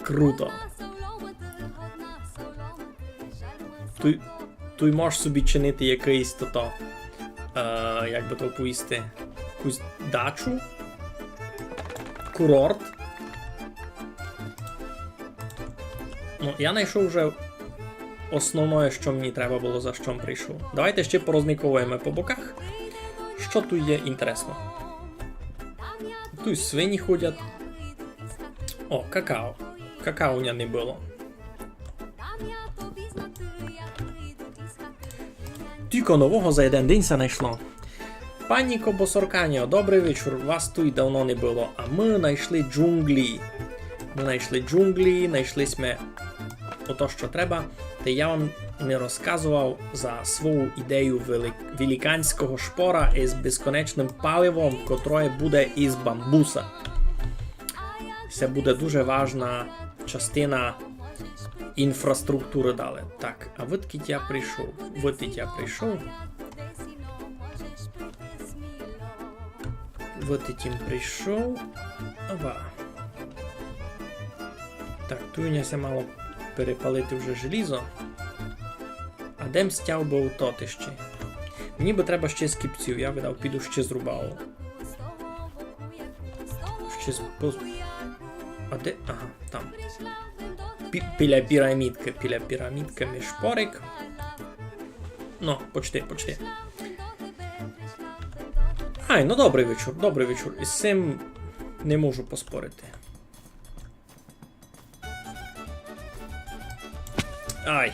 Круто. Туй можеш собі чинити якийсь як би то оповісти, якусь дачу, курорт. Ну, я знайшов вже основне, що мені треба було, за що прийшов. Давайте ще порозміковуємо по боках, що тут є інтересно. Тут свині ходять. О, какао. Какао у мене не було. Тільки нового за один день се знайшло. Пані Кобосорканіо, добрий вечір. Вас тут давно не було. А ми знайшли джунглі. Ми знайшли джунглі, знайшли ми ото, що треба. Та я вам не розказував за свою ідею великанського шпора із безконечним паливом, котре буде із бамбуса. Це буде дуже важна частина інфраструктури далі. Так, а витки я прийшов. Витить я прийшов. Витить прийшов. Ова. Так, тут мені мало перепалити вже желізо. А дем стяв би у тотище. Мені би треба ще скіпців, я видав, піду ще зрубав. Ще А де? Ага, там. Біля пірамідки між шпорик. Ну, почти. Ай, ну добрий вечір. Із цим не можу поспорити. Ай.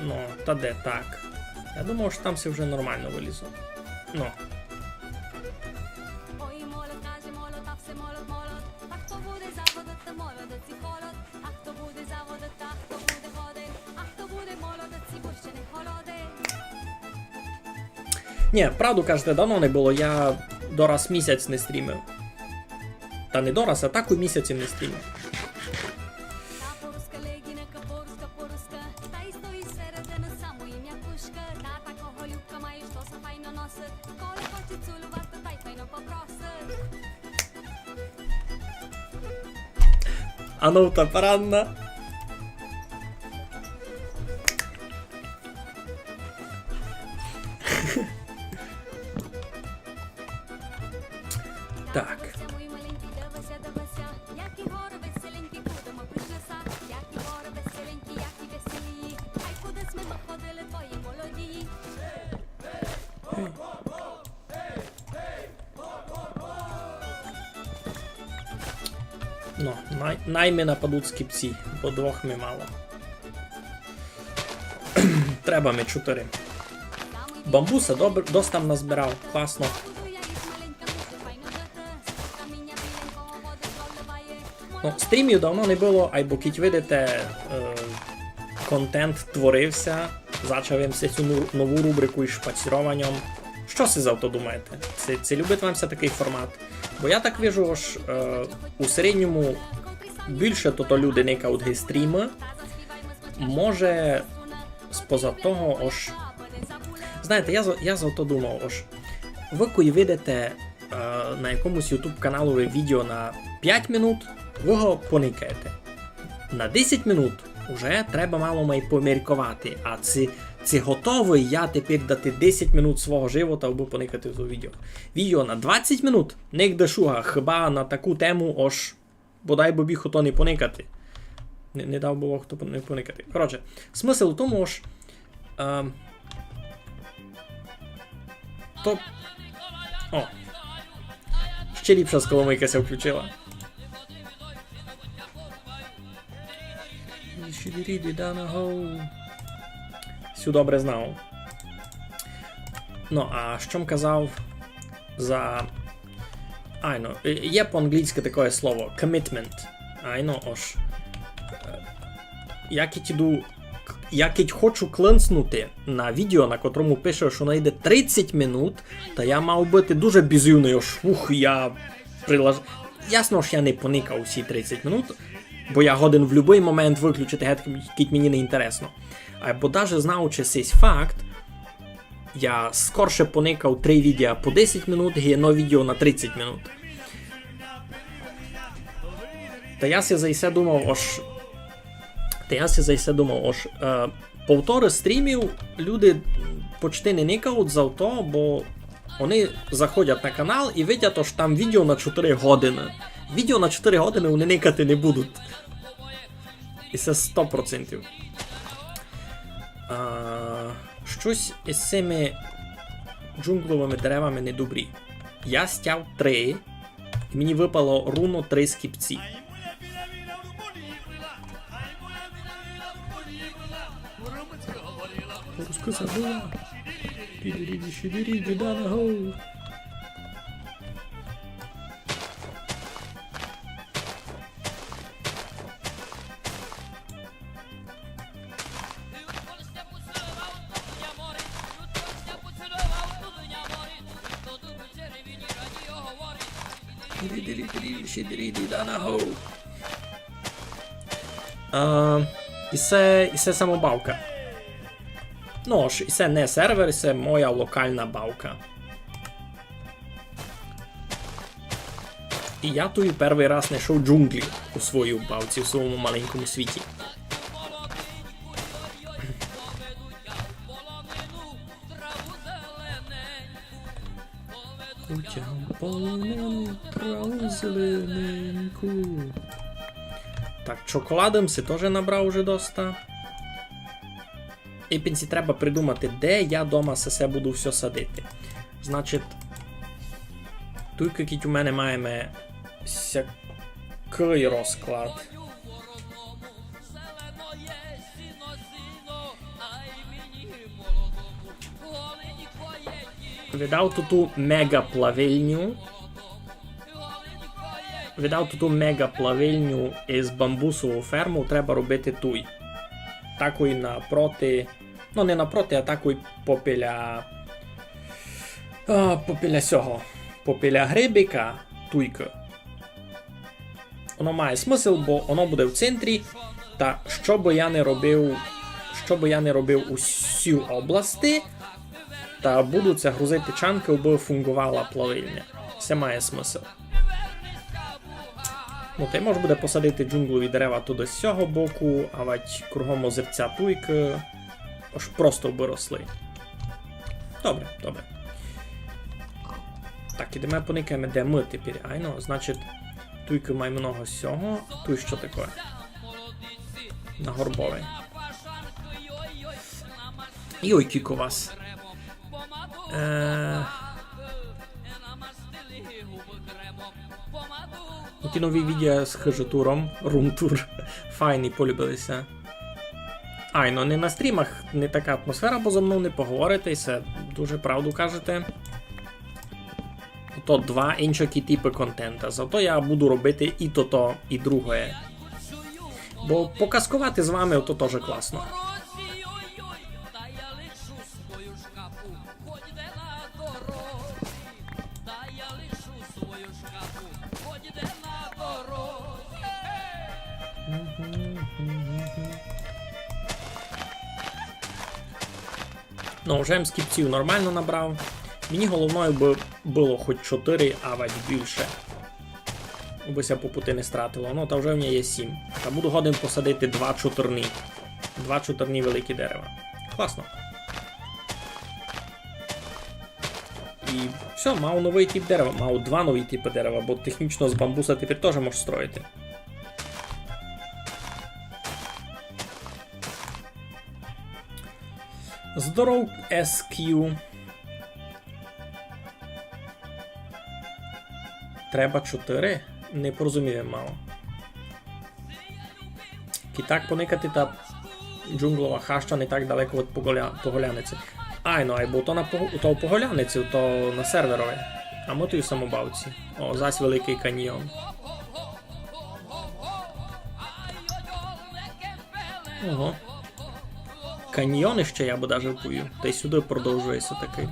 Ну, та де так? Я думав, що там все вже нормально вилізло. Ну. Ні, правду кажете, давно не було, я дораз місяць не стрімив. Та не дораз, а так у місяці не стрімив. Та поруска легінка, поруска, та й стоїть середину самої м'якушка. Та такого любка маєш, то са файно носить. Коли хоче цілувати, та й файно попросить. А ну та поранна. Так. Мій маленький, дивися, які гори веселенькі, куди ми прийшлися. Які гори веселенькі, які веселі. Хай кудись ми ходили твої молоді. Ну, найми нападуть скіпці, бо двох ми мало. Треба ми 4. Бамбуса добре, достам назбирав, класно. Буду я їх маленька, мушу файно жити. З каміння біленького води проливає. Ну, стрімів давно не було, а й бо кіть видите, контент творився. Зачав їм цю нову рубрику із шпацірованням. Що си за то думаєте? Це любить вам такий формат? Бо я так вижу, ж у середньому більше то люди никають стріми. Може, споза того, ож... Знаєте, я за то думав, ож... Ви коли видите на якомусь YouTube каналові відео на 5 минут, ви його поникаєте. На 10 минут вже треба мало май поміркувати, а це готовий я тепер дати 10 минут свого живота, аби поникати в відео. Відео на 20 минут, не йде шуга, хіба на таку тему, ож бодай би біг хто не поникати. Не дав би хто не поникати. Коротше, смисл у тому, ож то... О! Ще ліпша сколомийка ся включила. Всю добре знав. Ну, а що казав за... Айно, є по-англійськи таке слово commitment. Айно, ож. Я хочу клинснути на відео, на котрому пише, що найде 30 минут, та я мав бути дуже бізивний, ож я Ясно, що я не поникав усі 30 минут, бо я годен в будь-який момент виключити геть, кіть мені не інтересно. Бо навіть знаючи цей факт, я скорше поникав 3 відео по 10 минут, і одно відео на 30 минут. Та я си за ісе думав, ож повтори стрімів люди почти не никають за то, бо вони заходять на канал і видять, що там відео на 4 години. Відео на 4 години вони никати не будуть. І це 100%. Щось із цими джунгловими деревами недобрі. Я стяв 3, і мені випало руно 3 скіпці. Руска забула. Підріді, да на гоу. І це самобавка. Ну ж, і це не сервер, це моя локальна бавка. І я тут перший раз знайшов джунглі у своїй бавці, у своєму маленькому світі. Так, чоколадом си теж набрав уже доста. І пінці треба придумати, де я дома сесе буду все садити. Значить, тут який у мене маємо сякий розклад. Видав тут мега плавильню із бамбусову ферму, треба робити туй. Такий напроти, ну не напроти, а такий попіля Попіля сього. Попіля грибика, туйка. Воно має смисл, бо воно буде в центрі. Та що би я не робив усю області, та буду це грузити чанки, аби фунгувала плавильня. Це має смисл. Ну, та й можна буде посадити джунглові дерева туди з цього боку, а вать кругом озерця туйки, аж просто виросли. Добре, добре. Так, ідемо поникаємо, де ми тепер. Айно, значить, туйки має много з цього, а туй що таке? На горбовий. Йой, кіко вас. Ті нові відео з хижатуром, румтур, файні, полюбилися. Ай, ну не на стрімах не така атмосфера, бо зо мною не поговоритеся, дуже правду кажете. То два інші типи контента, зато я буду робити і то, і друге. Бо показкувати з вами то теж класно. Ну, вже скіпців нормально набрав. Мені головною би було хоч 4, а вать більше. Обися по пути не стратило. Ну, та вже в мене є 7. Та буду годин посадити 2 чотирні. 2 чотирні великі дерева. Класно. І все, мав новий тип дерева. Мав 2 нові типи дерева, бо технічно з бамбуса тепер теж можеш строїти. Здоров, SQ. Треба 4? Не порозуміємо мало. Кітак поникати та джунглова хаща не так далеко від Поголяниці. Ай, ну, бо то у Поголяниці, то на серверові. А ми то й в самобавці. О, зась великий каньйон. Ого. Каньйонище я би даже впою. Та й сюди продовжується такий.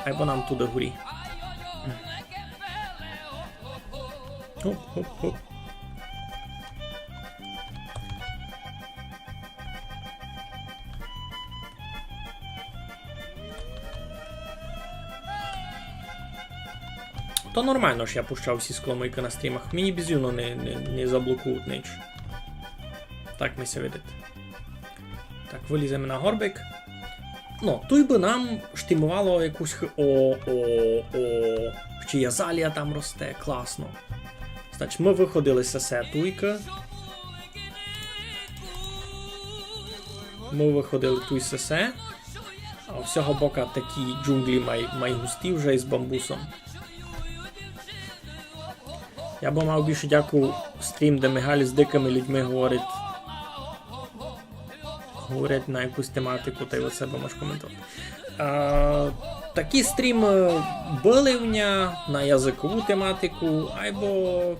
Айбо нам туди горі. Хоп-хоп-хоп. То нормально ж я пущав всі скломийки на стрімах. Мені безюно не заблокують ніч. Так ми ся видите. Так, виліземо на горбик. Ну, тут би нам штимувало якусь чи язалія там росте, класно. Значить, ми виходили з сесе туйка. Ми виходили туй сесе. А всього бока такі джунглі май густі вже із бамбусом. Я би мав більше дяку стрім, де Мигаль з дикими людьми говорять на якусь тематику, та й от себе можеш коментувати. Такі стріми були в мене на язикову тематику, або,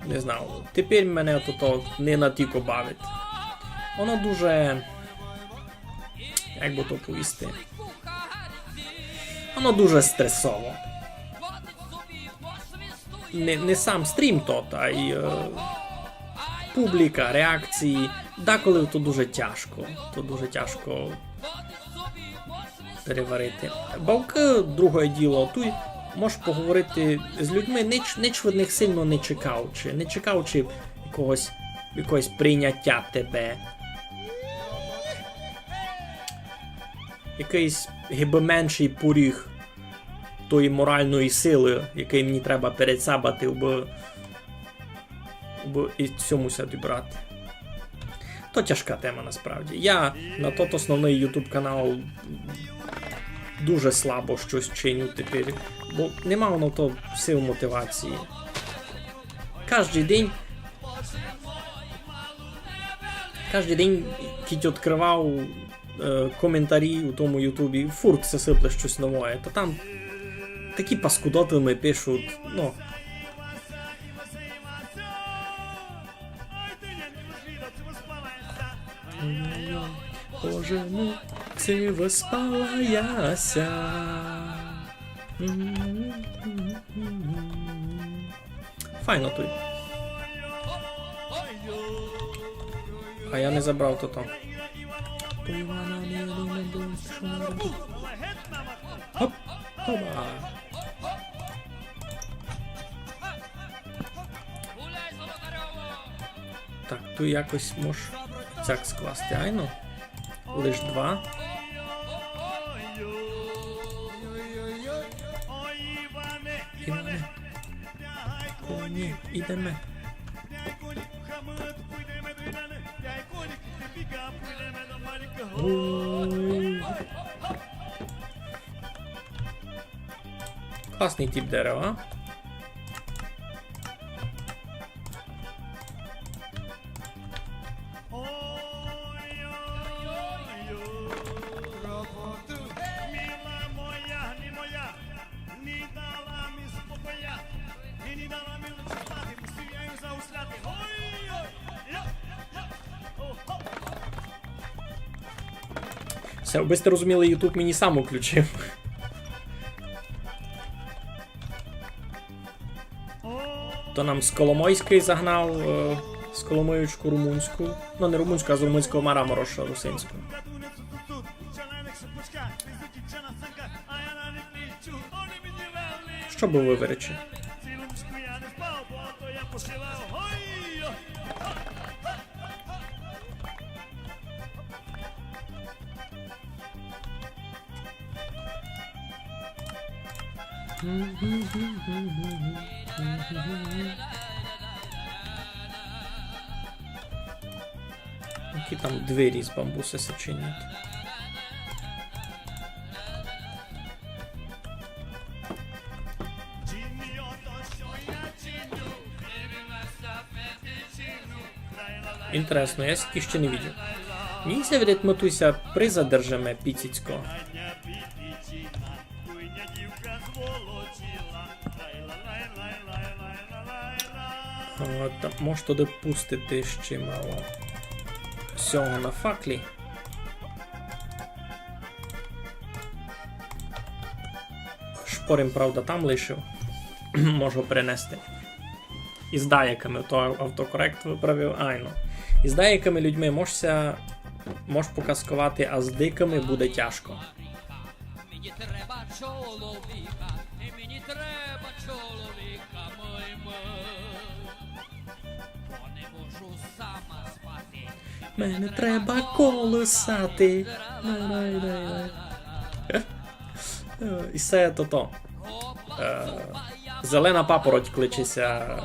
не знаю, тепер мене то не натільки бавить. Воно дуже, як би то повісти, воно дуже стресово. Не сам стрім тот, а й публіка, реакції. Деколи то дуже тяжко. То дуже тяжко переварити. Бавки, друге діло, тут можеш поговорити з людьми, ніч від них сильно не чекаючи якогось прийняття тебе. Якийсь гіби менший поріг тої моральної сили, який мені треба пересабати, бо і цьому ся добрати. То тяжка тема насправді. Я на тот основний YouTube канал дуже слабо щось чиню тепер, бо нема воно то сил мотивації. Кожен день кіть відкривав коментарі у тому ютубі, фурк се сипле щось нове, то там такі паскудоти ми пишуть, ну. Боже, ну, ночці виспала яся. Файно тут. А я не забрав то. Хоп, хоба. Так, тут якось можеш цяк скласти, айно. Лиш 2. Іване. Коні, ідемо. Ой. Класний тип дерева. Все, аби сте розуміли, YouTube мені сам включив. То нам з Коломойської загнав з Коломоючку румунську. Ну, не румунську, а з румунського Марамороша русинську. Що би ви виречі? Які там двері з бамбуса сочинять. Інтересно, я таких ще не бачив. Мені се видить, Матуся, призадержаме піціцько. От, може туди пустити ще мало всього на факлі. Шпорим, правда, там лишив. Можу перенести. Із деякими, то автокорект виправив, айно. Із деякими людьми можеш покаскувати, а з дикими буде тяжко. Мені треба чоловіка, і мені треба чоловіка, мой. Бо не можу сама спати. Мене треба колесати. І все то. Зелена папороть кличеться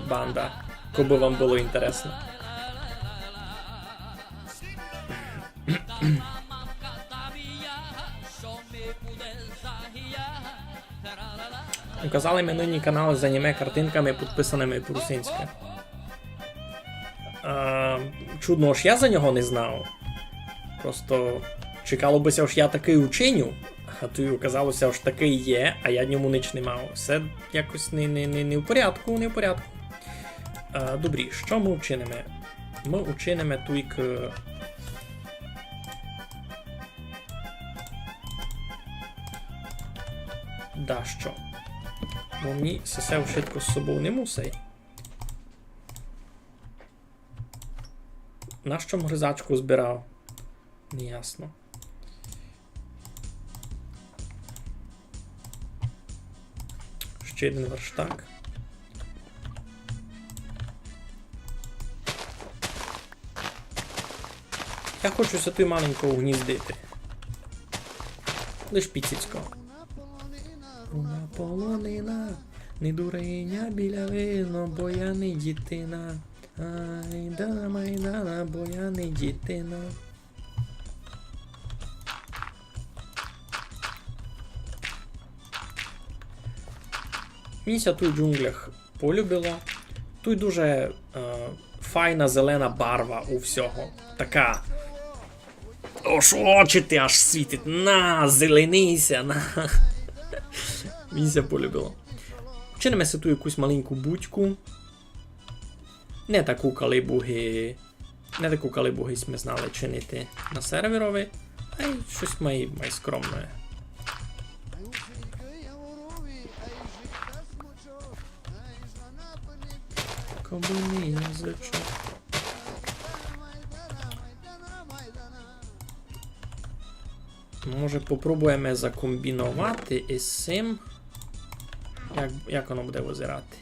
банда, коби вам було інтересно. Указали минулі канали з аніме картинками, підписаними по-русинськи. Чудно, ж я за нього не знав. Просто чекало бися, ж я такий учиню, а то й оказалося, що такий є, а я ньому ніч не мав. Все якось не в порядку, не в порядку. Добрі, що ми вчинимо? Ми вчинимо тільки... Да, що? Бо мені сесев швидко з собою не мусить. Нащо гризачку збирав? Неясно. Ще один верштак. Я хочу сюди маленького гніздити. Лиш піціцько. Руна полонина, не дуреня біля вино, бо я не дітина. Айдана майдана, бо я не дітина. Міся тут в джунглях полюбила. Тут дуже файна зелена барва у всього. Така. Ож очі ти аж світить. На, зеленися, на. Міся полюбила. Чинимо се ту якусь маленьку будьку. Не таку калибуги сме знали чинити на серверові. Ай, щось має скромне. Кобилий язичок. Може попробуємо закомбінувати із цим. Як воно буде визирати?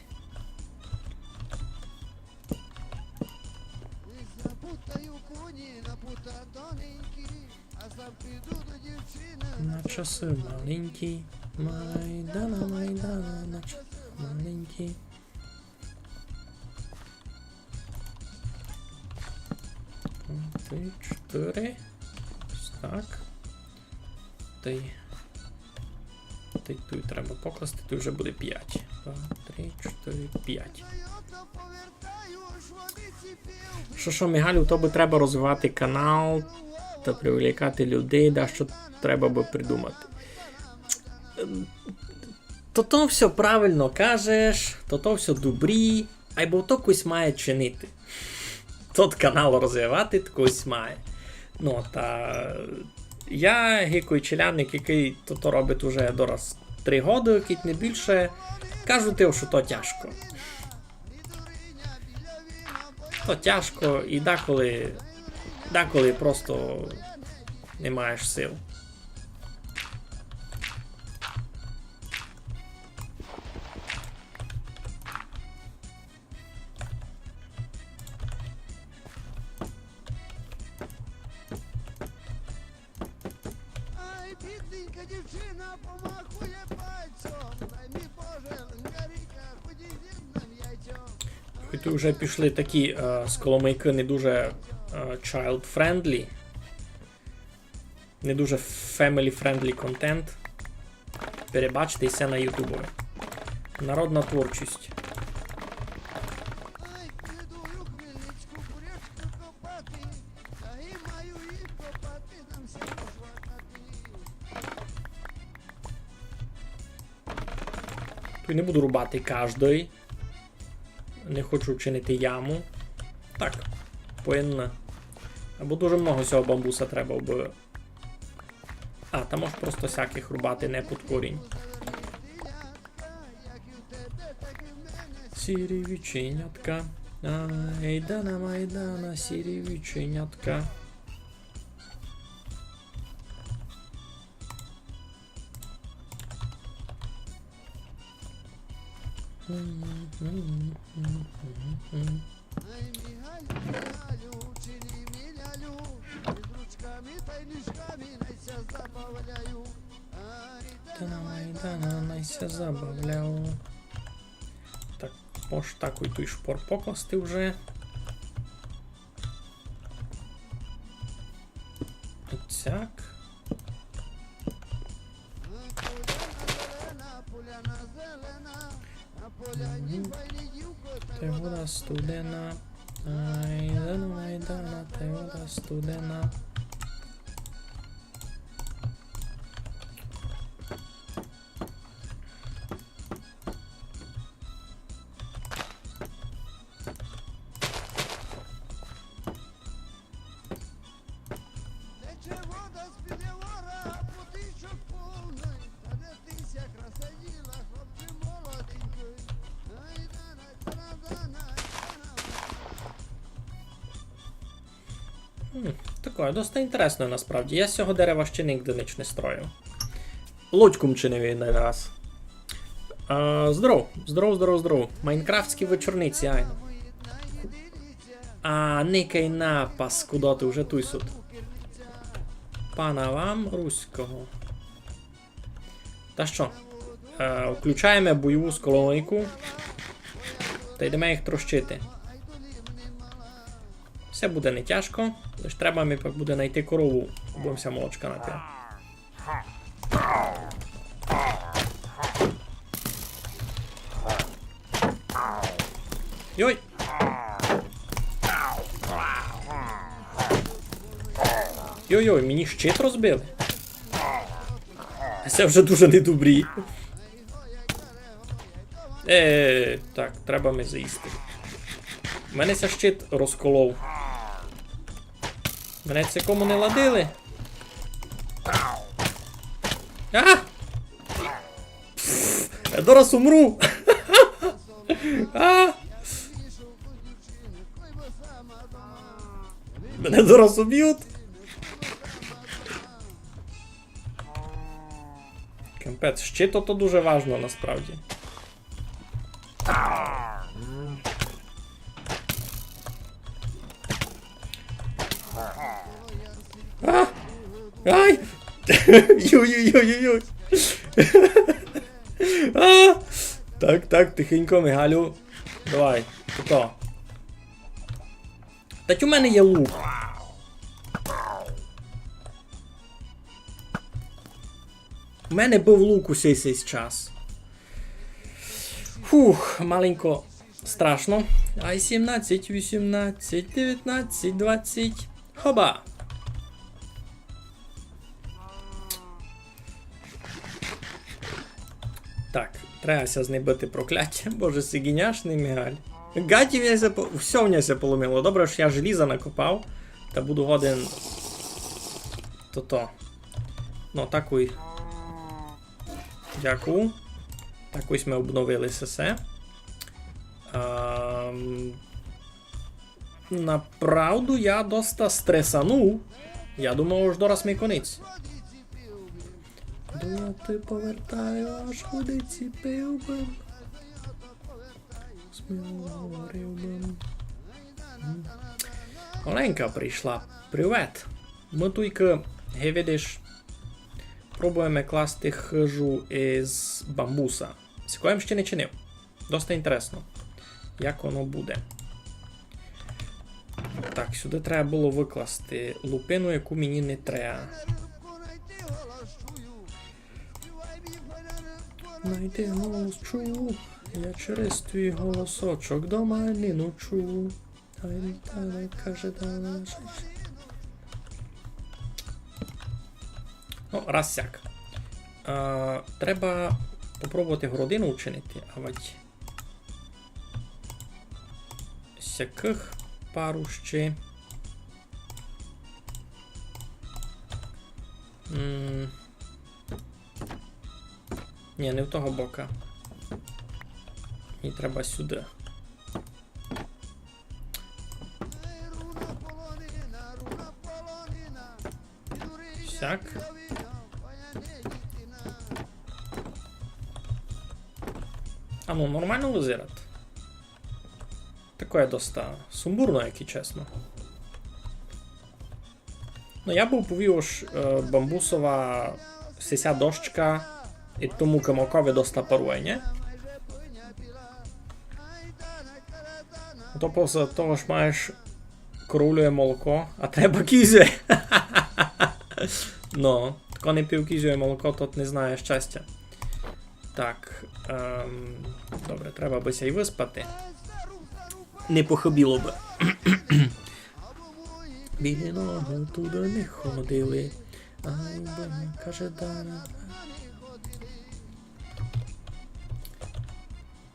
На часи маленькі, Майдана, Майдана, на часи маленькі. Три, 4. Ось так. Тут треба покласти, тут вже буде 5. 2, 3, 4, 5. Що, Мігалю, то би треба розвивати канал та привлікати людей, да, що треба би придумати. То все правильно кажеш, то все добрі, або то когось має чинити. Тот канал розвивати, когось має. Ну, та... Я гікой челяник, який то робить уже дораз 3 роки, який не більше, кажу ти, що то тяжко. То тяжко і деколи просто не маєш сил. Дівчина помахує пальцем, дай мій Боже, Гаріка, ході з'єднам яйцем. І тут вже пішли такі сколомийки не дуже child-friendly, не дуже family-friendly контент. Перебачте все на ютубові. Народна творчість. Ай, підую Хмельницьку бурячку копати, та і маю їх копати, нам всі пошвакати. Тут не буду рубати кожний. Не хочу вчинити яму. Так, повинна. Або дуже много цього бамбуса треба би. Там можеш просто всяких рубати не під корінь. Сірі віченятка. Айдана майдана, сірі віченятка. Ай, мігалю, чилі мілялю, з ручками та й ніжками найся забавляю. Айдана майдана, найся забавляв. Так, можеш так і той шпор покласти вже. Оцяк. Поляна зелена, на поляні файні дівко, Та й вода студена. Айдана майдана, та й вода студена. тече вода з-під явора, потичок повний, та де тися красаніла, хлопці молоденький. Ай, дана. Такое, досить інтересно насправді. Я з цього дерева ще нігде ніч не строїв. Лодьком чинив він не раз. Здоров. Майнкрафтські вечорниці, айно. Никай напас, куди ти вже туй суд. Пана вам руського. Та що? Включаємо бойову сколомийку. Та йдемо їх трощити. Все буде не тяжко, лише треба мені буде знайти корову, будемося молочка напити. Йой! Йой-йой, мені щит розбили. Це вже дуже недобрі. Так, треба ми заїсти. Мене ця щит розколов. Мене це кому не ладили. А! Я зараз умру! А! Мене зараз уб'ють! Капець, щит то дуже важно насправді. А! Ай! Юй-юй-юй-юй! А! Так, тихенько, Мигалю. Давай, то. Та у мене є лук. У мене був лук усей цей час. Фух, маленько страшно. Ай, 17, 18, 19, 20. Хоба! Так, требася знебити прокляття. Боже, сигіняшний Мігаль. Гатів я все в нього поломило. Добре, що я желіза накопав. Та буду годен. То. Ну, такий. Дякую. Так ось ми обновили все. Направду я доста стресанув. Я думав, аж дораз мій конець. До ти повертаю, аж куди ціпив би. Смілорив би. Оленька прийшла. Привет. Ми тільки, видиш, пробуємо класти хижу із бамбуса. З яким ще не чинив. Доста інтересно. Як воно буде. Так, сюди треба було викласти лупину, яку мені не треба. Найди голос чую, я через твій голосочок до мене ночу. Ай, не каже, да. Ну, раз сяк. Треба попробувати городину вчинити, а вать всяких пару ще. Ні, не в того бока. Мені треба сюди. Всяк. А ну, нормально визират. Таке доста сумбурно, як і чесно. Ну, я був повів, що бамбусова сися дощка і тому камокові доста парує, не? То поза того ж маєш корулює молоко, а треба кізює. Ну, тако не пив кізює молоко, то не знає щастя. Так, добре, треба бися й виспати. Не похибіло би. Білі ноги туди не ходили. Ай, бе, каже, Дара.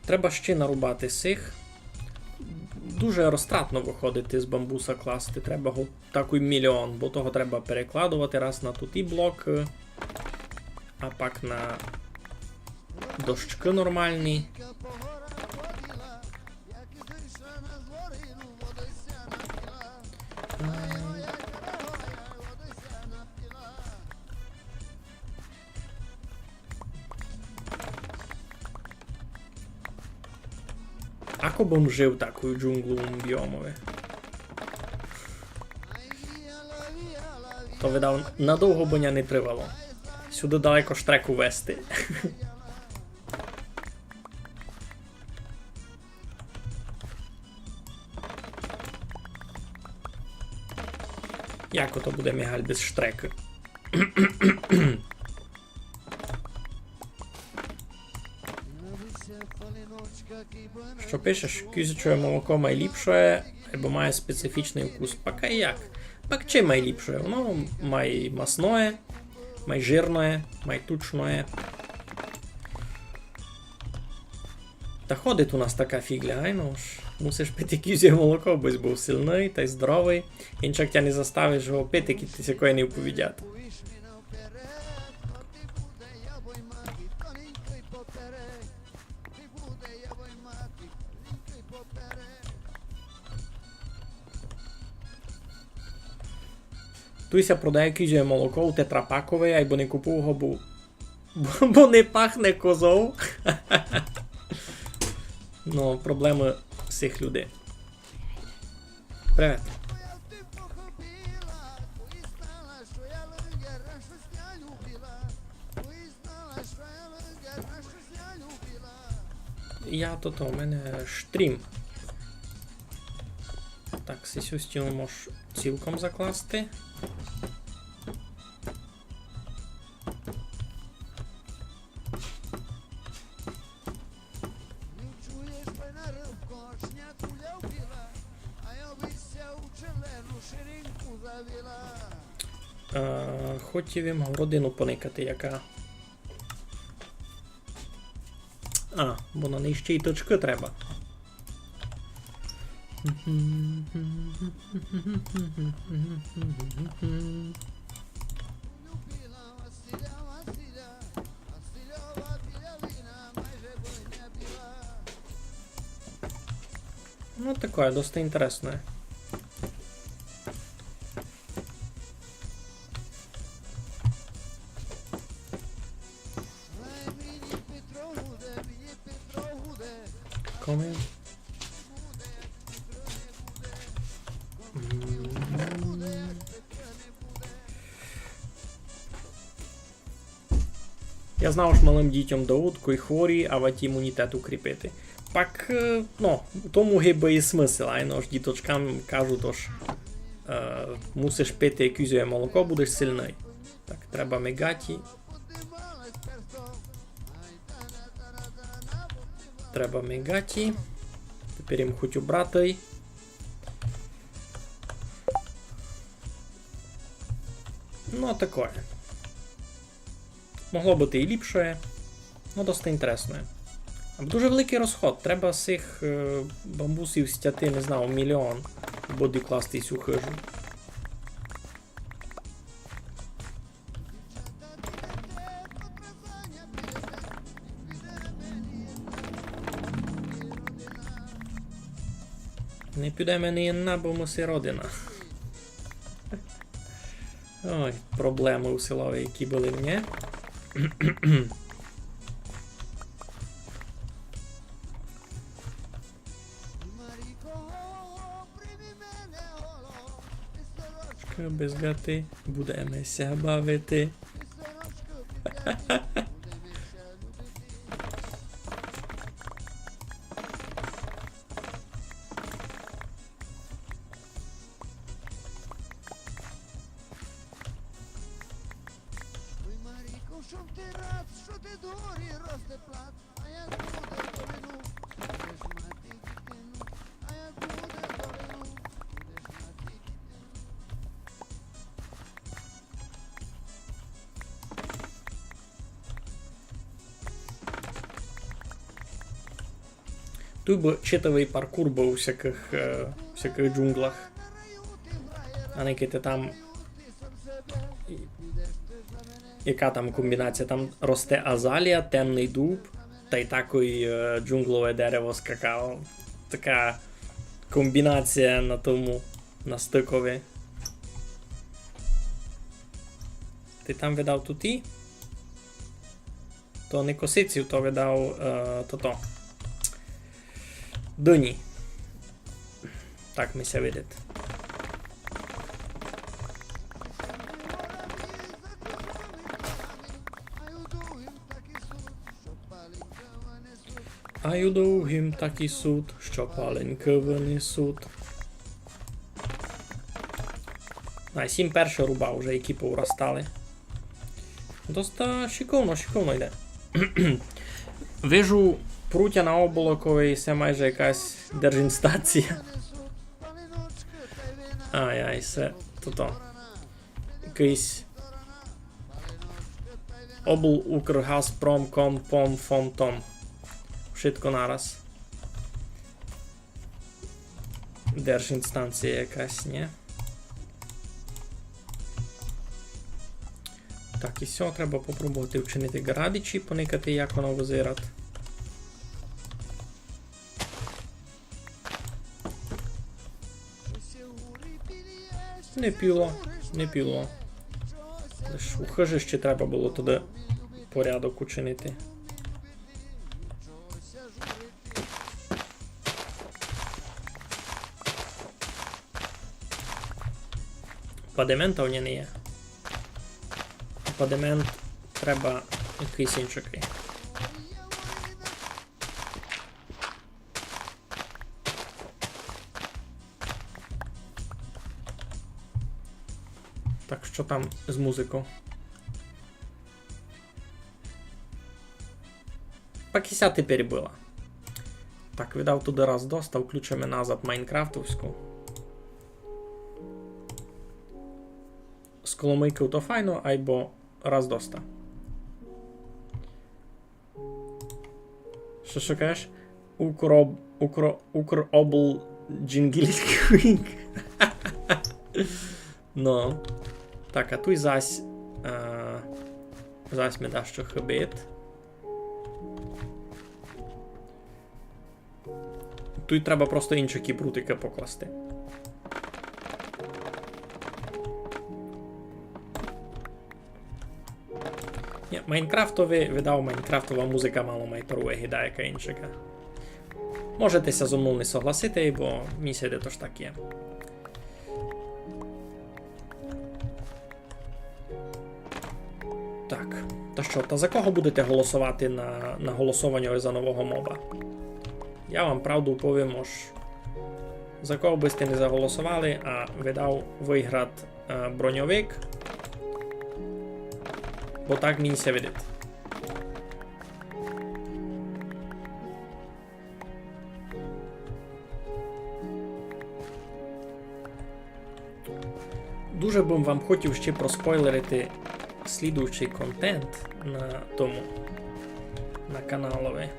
Треба ще нарубати сих. Дуже розтратно виходити з бамбуса класти. Треба такий мільйон, бо того треба перекладувати раз на тут і блок, а пак на дощки нормальні. Ако бом жив такою джунгловому біомові. То видав, надовго боня не тривало. Сюди далеко штреку вести. Як ото буде Мігаль без штреки? Що пишеш? Кізяче молоко найліпше, або має специфічний вкус. Поки як? Пак чим найліпше? Воно має масное, має жирное, має тучное. Та ходить у нас така фігля, ай ну ж. Мусиш пити кізє молоко, бо був сильний та й здоровий. Інчак тя не заставиш його пити, ти якої не вповідять. Туйся продає кізє молоко у тетрапакове, а й бо не купив його, бо не пахне козов. Ну, проблеми всіх людей. Привет. Моя ти похопила, ти знала, що я лингера, щось я любила. Ти знала, що я лингера, щось я любила. У мене штрім. Так, цю стіну можеш цілком закласти. Не чуєш, пана рибко, шняку любила, а я вися у черлену ширинку завіла. Хотів їм родину поникати, яка. Бо на неї ще й точки треба. Любила Василя, Василя, Васильова білявина, майже б не біла. Ну, такое, досить інтересне. Ай, мені Петро гуде, Коми. буде, як Петро не буде. Я знав, що малим дітям дають, кої хворі, а вать імунітет укріпити. Пак, тому гиби і смисл, айно ж діточкам кажуть, тож мусиш пити кізє молоко, будеш сильний. Так, треба мигаті. Подималась перстом, ай, тана-тана-тана, подималась. Треба мигаті. Тепер їм хочу брати. Ну, такое. Могло бути і ліпше, ну досить інтересно. Дуже великий розход. Треба з цих бамбусів стяти, не знаю, 1 мільйон. Буде класти цю хижу. Не піде мені на, бо ми родина. Ой, проблеми у силові, які були мені. Маріко, прийми мене, голо, ти сорочка, Без гати будемося бавити. ти сорочка, будемося любити. Ой, Маріко, що ти рад, що ти дурі, росте плат, а як буде долину, будеш мати дитину, а як буде долину, будеш мати дитину. Тут би читовий паркур був у всяких джунглах. На раю ти грає, А не кити там. ти сам себе, підеш ти за мене. Яка там комбінація? Там росте азалія, темний дуб, та й такий джунглове дерево з какао. Така комбінація на тому, на стикові. Ти там видав туті? То не косиців, то видав то-то. Дуні. Так ми ся видить. А й у довгим такий суд, що паленьки винесуть. А, 7 перша руба вже, які повростали. Доста шиковно йде. Вижу прутя на оболоковій, це майже якась держінстація. Ай, це то. Якийсь облукргазпромком пом фомтом. Wszystko naraz. Держінстанція якась, ні? Так, і все, треба попробувати вчинити градичі, поникати, як воно визират. Не піло. Не підло. Лиш у хижищі треба було туди порядок учинити. Падемента в ній не є. Падемент треба якийсь інший. Так, що там з музикою? Пакися тепер було. Так, віддав туди раз доста, включимо назад Майнкрафтовську. З коломийки то файно, айбо раз доста. Що шукаєш? Укробл джингільський. Ну. Так, а тут зась ми дещо хибит. Тут треба просто інші кібрутики покласти. Ні, Майнкрафтові, видав, Майнкрафтова музика мало майторує гіда, яка іншика. Можетеся зо мною не согласити, бо місяде то ж так є. Так, та що, та за кого будете голосувати на голосування за нового моба? Я вам правду повім, ож за кого би сте не заголосували, а видав виград броньовик, бо так мені се видить. Дуже б вам хотів ще проспойлерити слідуючий контент на тому, на каналові.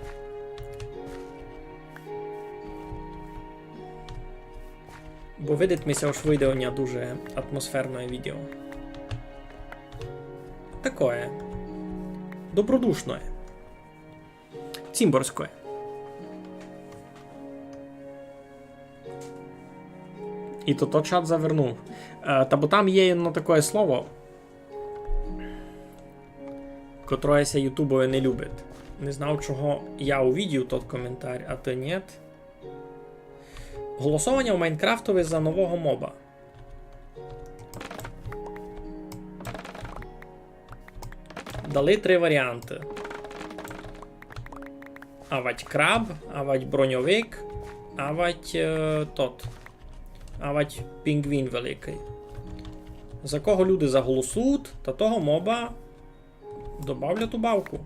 Бо видить ось вийде у нього дуже атмосферне відео. Такое. Добродушне. Цімборське. І то чат завернув. Та бо там є ну, таке слово, котрося ютубове не любить. Не знав, чого я увидів тот коментар, а то ні. Голосування в Майнкрафтові за нового моба. Дали 3 варіанти. Авать краб, авать броньовик, авать авать пінгвін великий. За кого люди заголосують, та того моба добавлять у бавку.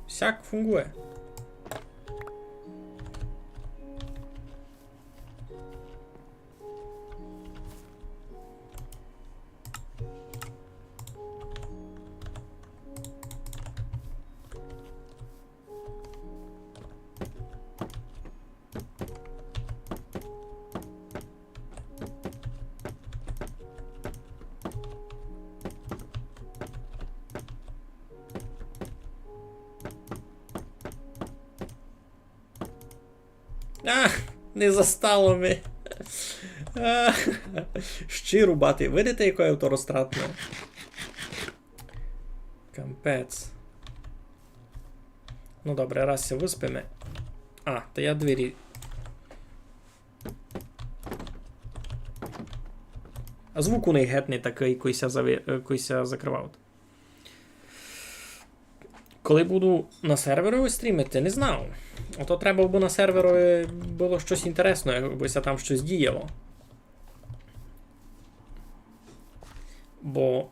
Всяк фунгує. Не застало ми. Щиру бати. Видите, якою авторозтратне? Кампець. Ну добре, раз все виспимо. А, то я двері. А звук у них гетний такий, якийся закривав. Коли буду на сервері стрімити, не знав. Ото треба, бо на сервері було щось інтересне, якбися там щось діяло. Бо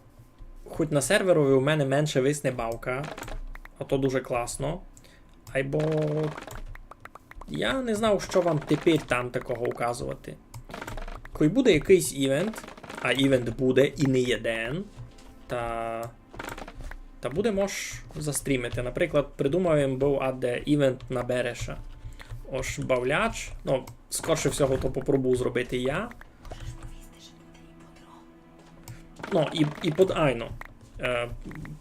хоч на сервері у мене менше висне бавка, а то дуже класно. Айбо я не знав, що вам тепер там такого указувати. Коли буде якийсь івент, а івент буде і не єден, та буде мож застрімити. Наприклад, придумав був аде івент на Береша. Ож бавляч, ну, скорше всього то попробую зробити я. Ну, і под айно.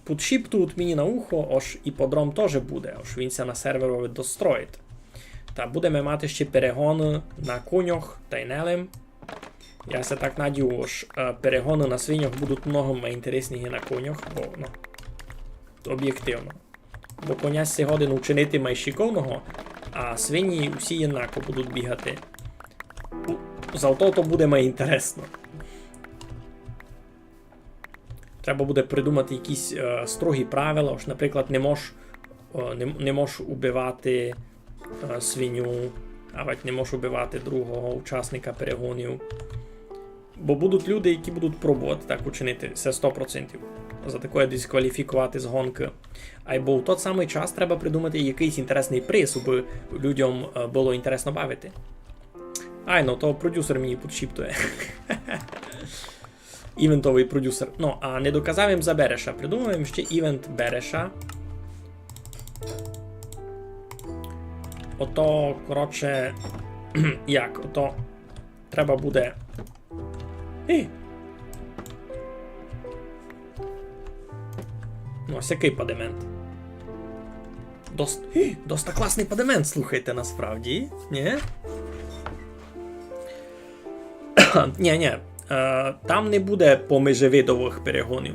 Підшіптують мені на ухо, ож і подром теж буде, ож він ся на серверові достроїть. Та будемо мати ще перегони на конях та й нелем. Я се так надію, що перегони на свинях будуть много інтересніші на конях, бо, ну, об'єктивно. Бо коня сьогодні вчинити майшиковного, а свині всі однаково будуть бігати. Зато то буде май інтересно. Треба буде придумати якісь строгі правила, що, наприклад, не можеш убивати свиню, а не можеш убивати другого учасника перегонів. Бо будуть люди, які будуть пробувати так учинити, це 100%. За таке дискваліфікувати з гонки. Або в той самий час треба придумати якийсь інтересний приз, щоб людям було інтересно бавити. Ай, ну то продюсер мені підшіптує. Івентовий продюсер. Ну, а не доказав їм за Береша. Придумаємо ще івент Береша. Ото, коротше, як? Ото треба буде... Ну, ось який падемент. Доста класний падемент, слухайте, насправді. Ні? Ні. Там не буде поміжевидових перегонів.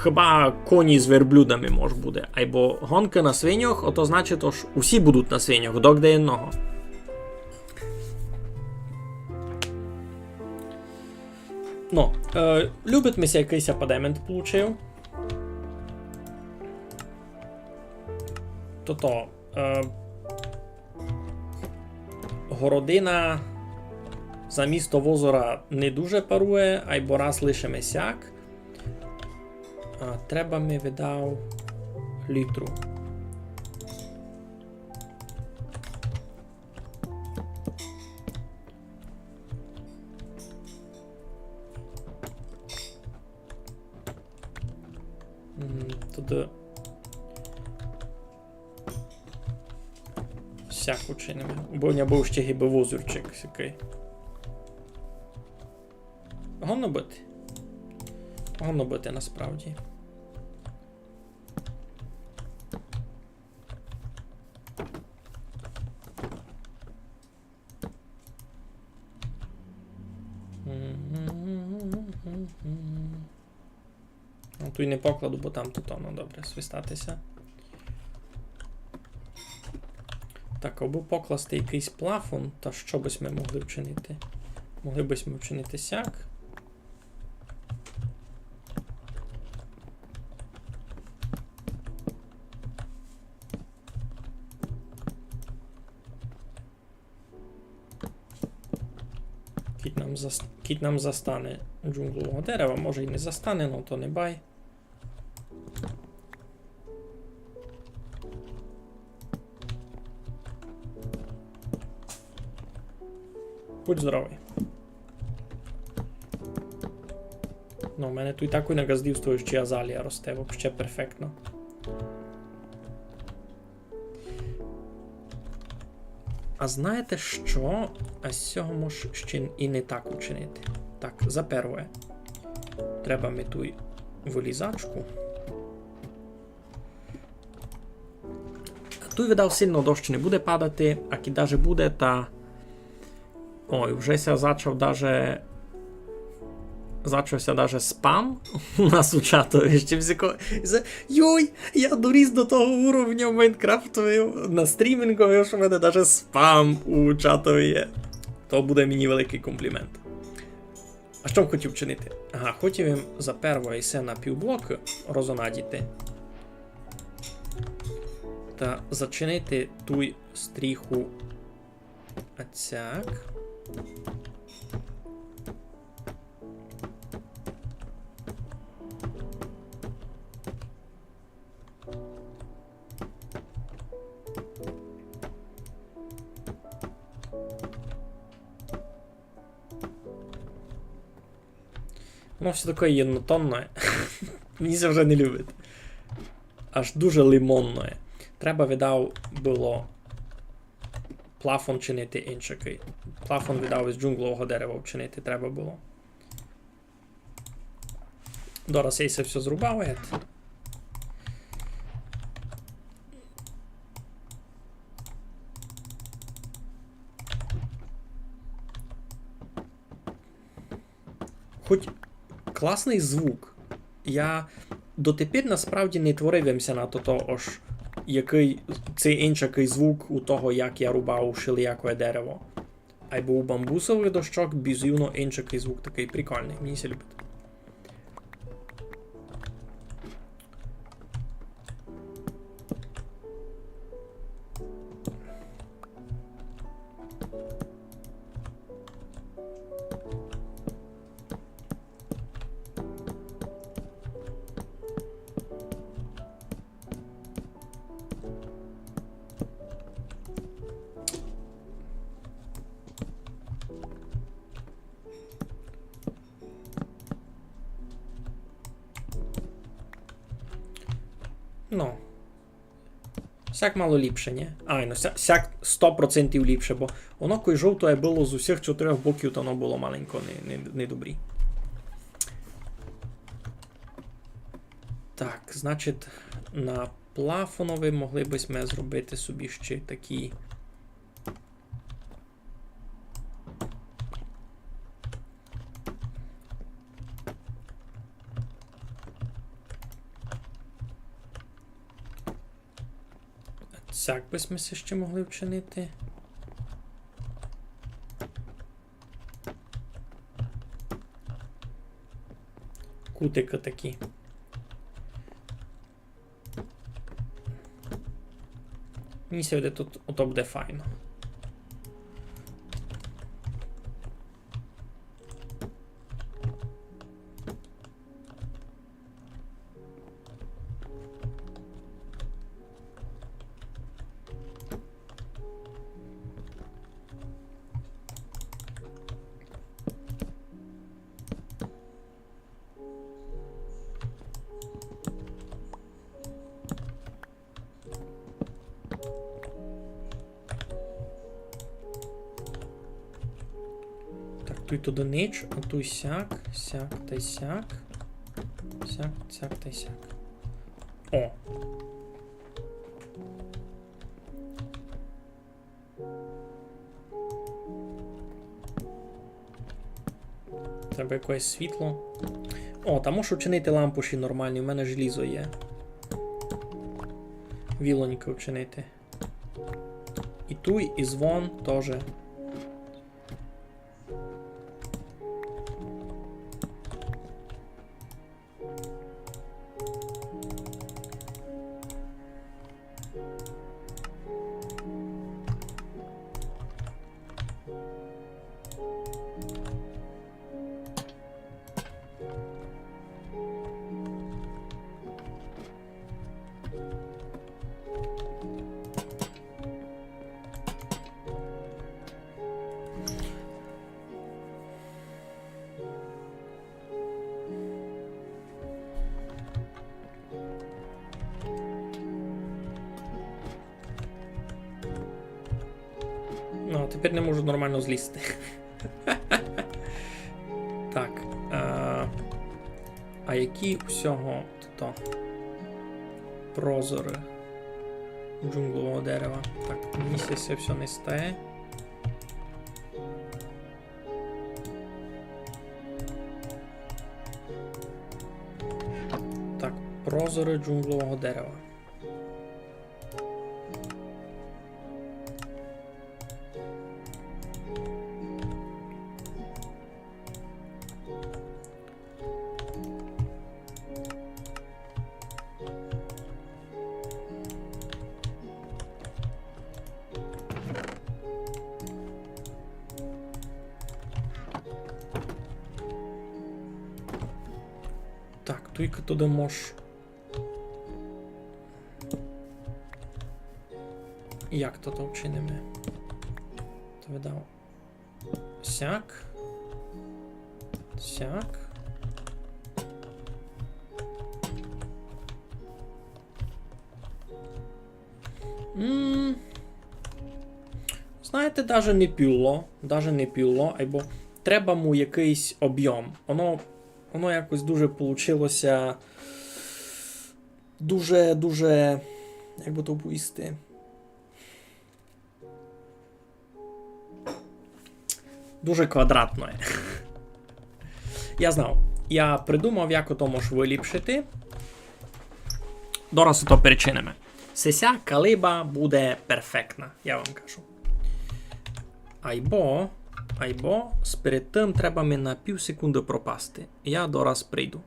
Хіба коні з верблюдами може буде. Або гонки на свинях, ото значить, що усі будуть на свинях, де одного. Ну, любить ми ся якийсь ападемент получив. То городина за місто Возора не дуже парує, або раз лише месяк. Треба ми видав літру. Туди всяку чинимо. Бо не був ще гіби возурчик який. Гонно бити насправді. Тут і не покладу, бо там тут воно добре свистатися. Так, або покласти якийсь плафон, та що бись ми могли вчинити? Могли бись ми вчинити сяк. Кіт нам застане джунглового дерева, може і не застане, но то не бай. Будь здоровий. Ну, у мене тут і так на газдівство ще азалія росте, взагалі перфектно. А знаєте що? А з цього може ще і не так учинити. Так, за перше. Треба ми ту вилізачку. Тут, видав, сильно дощ не буде падати, а ки даже буде, та... Ой, вже зачався даже спам у нас у чатові. Йой, я доріс до того уровня в Майнкрафтові на стрімінгові, що в мене даже спам у чатові є. То буде мені великий комплімент. А що хотів чинити? Ага, хотів їм за перво і се на півблок розонадіти. Та зачинити ту стріху отсяк. Ну, все таке єнотонне. Мені це вже не любить. Аж дуже лимонне. Треба, видав, було плафон чинити інший. Плафон, видав, із джунглового дерева вчинити треба було. Дораз я це все зрубав. хоч класний звук. Я дотепер насправді не творився на то, аж який цей інший звук у того, як я рубав шиліякове дерево. Або у бамбусових дощок бізивно інший звук такий прикольний. Мені се любить. Ну. Сяк мало ліпше, ні? Ай, ну сяк 100% ліпше, бо воно кой жовтое було з усіх 4 боків, то воно було маленько не добрі. Так, значить, на плафонові могли б ми зробити собі ще такі. Сяк би ми ще могли вчинити. Кутики такі. Мені сьогодні тут ото буде файно. Тут одинич, а тут сяк, сяк та й сяк. Сяк, сяк та й сяк. О! Треба якесь світло. О, та можу вчинити лампуші нормальні, у мене желізо є. Вілонька вчинити. І туй, і звон теж. Ну, тепер не можу нормально злізти. Так. А які усього то прозори джунглового дерева? Так, мені це все не стає. Так, прозори джунглового дерева. Так, тільки туди мож. Як то вчинимо? То видав. Сяк. Сяк. Знаєте, даже не піло, або треба му якийсь об'єм. Воно якось дуже получилося дуже, як би то поїсти. Дуже квадратне. Я знав. Я придумав, як ото можеш виліпшити. Дораз ото перечинимо. Сеся калиба буде перфектна, я вам кажу. Айбо, перед тим треба ми на пів секунди пропасти. Я дораз прийду.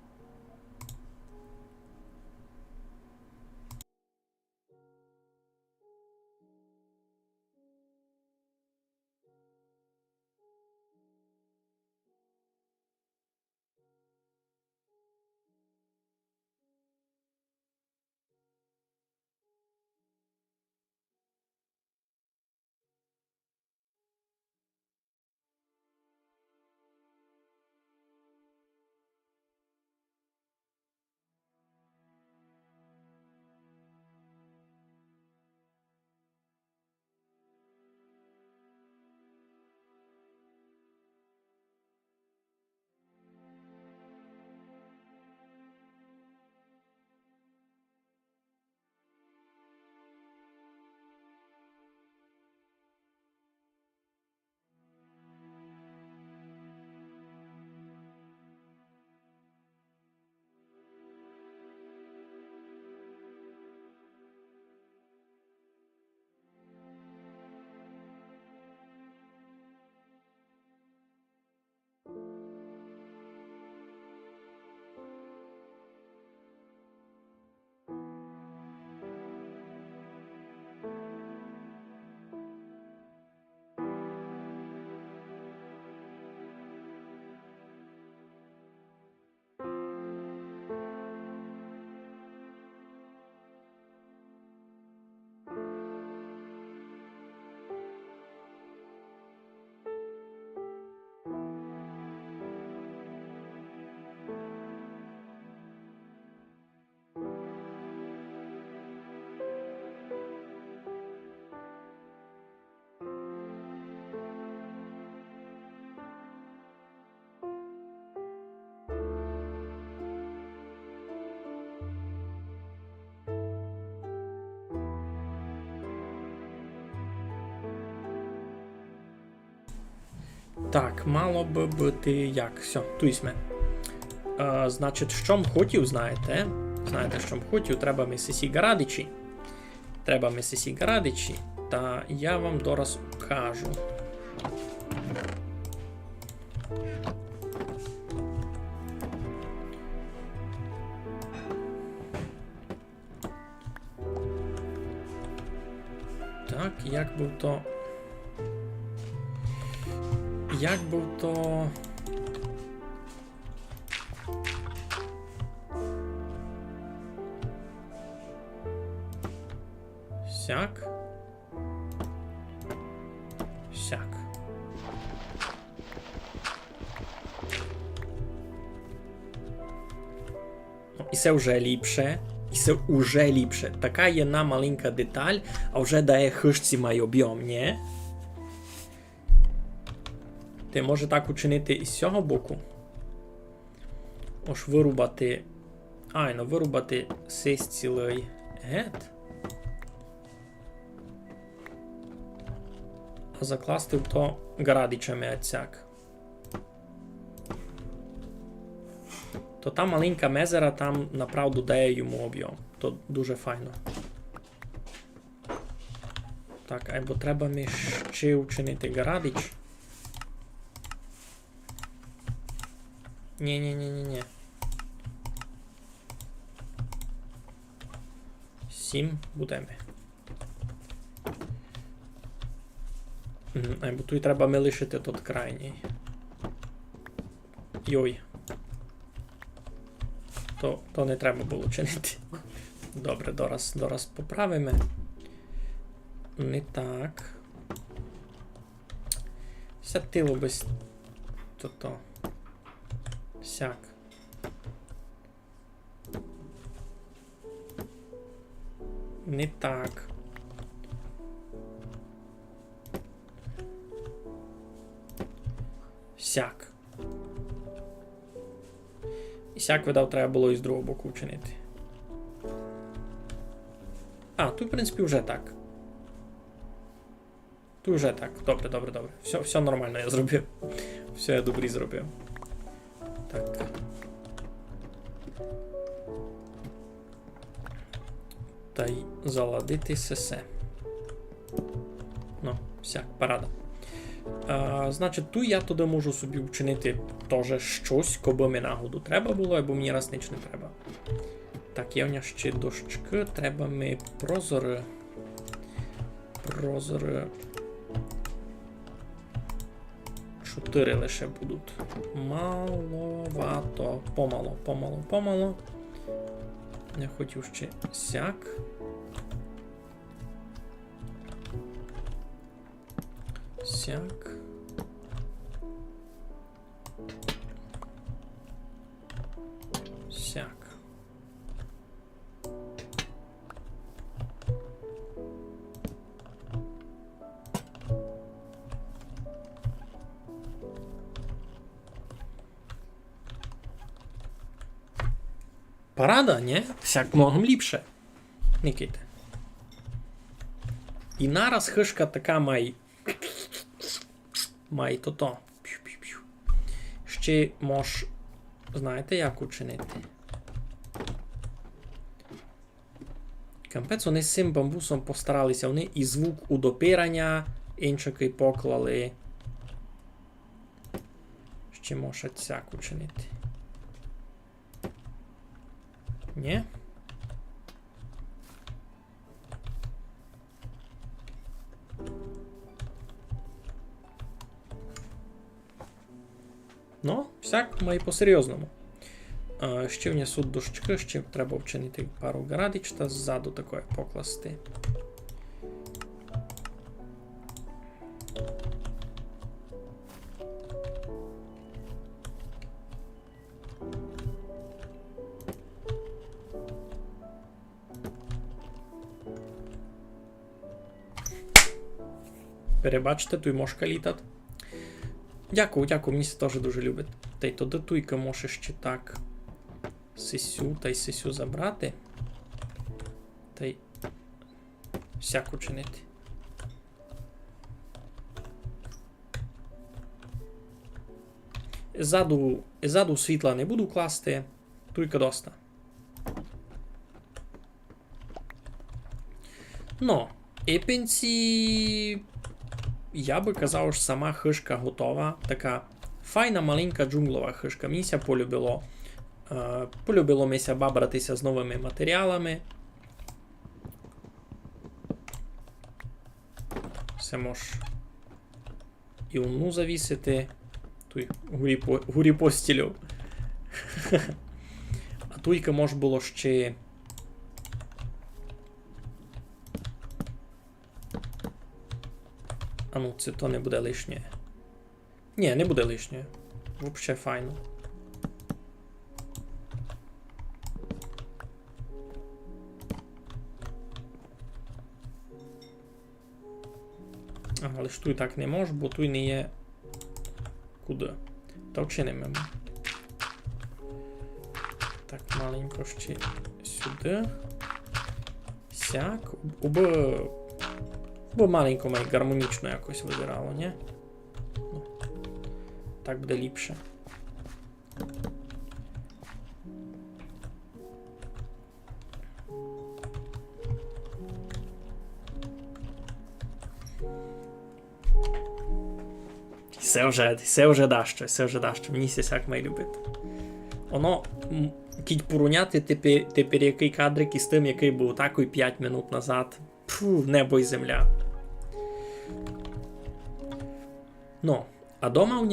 Так, мало би бути як. Все, туйсме. Значить, що м хотів, знаєте? Знаєте, що м хотів? Треба ми сесі гарадичі. Та я вам дораз кажу. Так, як був то... Сяк. Ну, і це вже ліпше. Така jedna маленька деталь, а вже дає хижці май об'єм, ні? Ти може так учинити із цього боку. Ось вирубати... вирубати сесь цілий гет. А закласти в то градичами отсяк. То та маленька мезера там направду дає йому об'єм. То дуже файно. Так, або треба ми ще учинити градич. Ні. 7 будемо. Або тут треба ми лишити тут крайній. Йой. То не треба було чинити. Добре, дораз поправимо. Не так. Сятило без... То. Сяк. Не так. Сяк. І сяк, видав, треба було і з другого боку вчинити. Тут, в принципі, вже так. Тут вже так. Добре. Все нормально я зробив. Все я добре зробив. Так. Та й заладити сесе. Ну, всяк, парада. Значить, ту я туди можу собі вчинити теж щось, коби мені нагоду треба було, або мені раз ніч не треба. Так, є в мене ще дощки, треба ми прозори. Прозори. 4 лише будуть. Маловато. Помало. Я хотів ще сяк. Сяк. Сяк. Парада, не? Всяк многом ліпше. Никите. І нараз хишка така має то-то. П'ю-п'ю-п'ю. Ще мож, знаєте, як учинити? Кампець, вони з цим бамбусом постаралися. Вони і звук у допирання іншики поклали. Ще може цяк учинити. Ні? Ну, всяк має по-серйозному. Ще внесуть дощки, ще треба вчинити пару градич та ззаду такое покласти. Перебачте, тут мошка літати. Дякую, мені це теж дуже любить. Та й то до туйка може ще так сисю, та й сисю забрати. Та й всяку чинити. Ззаду світла не буду класти, туйка доста. Ну, епенці... Я би казав, що сама хишка готова. Така файна, маленька джунглова хишка. Мені ся полюбило. Полюбило мися бабратися з новими матеріалами. Все мож і уну завісити. Туй гурі постілю. А туйка мож було ще... А ну, це то не буде лишнє. Ні, не буде лишнє. Взагалі файно. Ага, але ж тут так не можеш, бо тут не є... Куди? Та вчинимо. Так, маленько ще сюди. Сяк. Бо маленько має гармонічно якось вибирало, ні? Ну, так буде ліпше. Все вже дащо. Мені сяк має любити. Воно, кіть поруняти тепер який кадрик із тим, який був такий 5 минут назад. Фу, небо і земля. Ну, а дома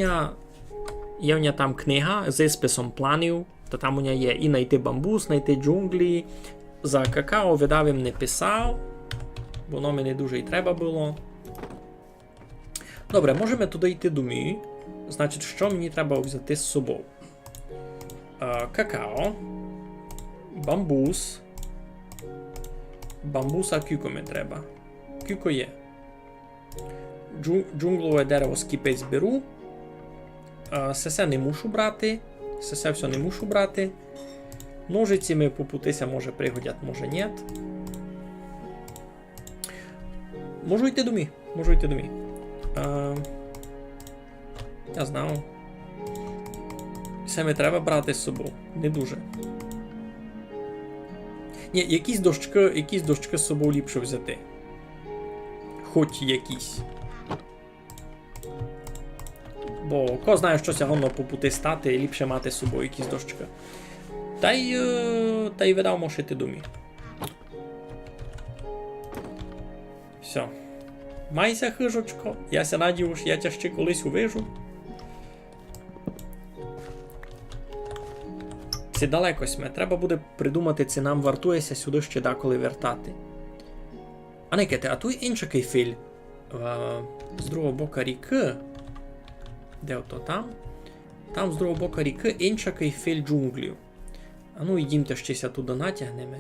є в мене там книга зі списом планів, то там у мене є і знайти бамбус, знайти джунглі. За какао видавим не писав, бо воно мені дуже і треба було. Добре, можемо туди йти до мій. Значить, що мені треба взяти з собою? Какао, бамбус. Бамбуса кюко ми треба. Кюко є. Джунглове дерево з кіпець беру. Сесе не мушу брати. Сесе все не мушу брати. Ножиці ми попутися може пригодять, може ні. Можу йти до мій. Я знав. Саме треба брати з собою. Не дуже. Ні, якісь дощки з собою ліпше взяти. Хоч якісь. Бо ко знає, що сягонно по пути стати, ліпше мати з собою якісь дощки. Та й видав мошити думі. Все. Майся, хижочко. Я ся надію, що я тя ще колись увижу. Це далеко сме. Треба буде придумати, чи нам вартується сюди ще деколи вертати. А не кете, а тут інша кейфіль. З другого боку ріки. Де ото там? Там з другого боку ріки інша кейфіль джунглів. А ну ідімте щеся туди натягнемо.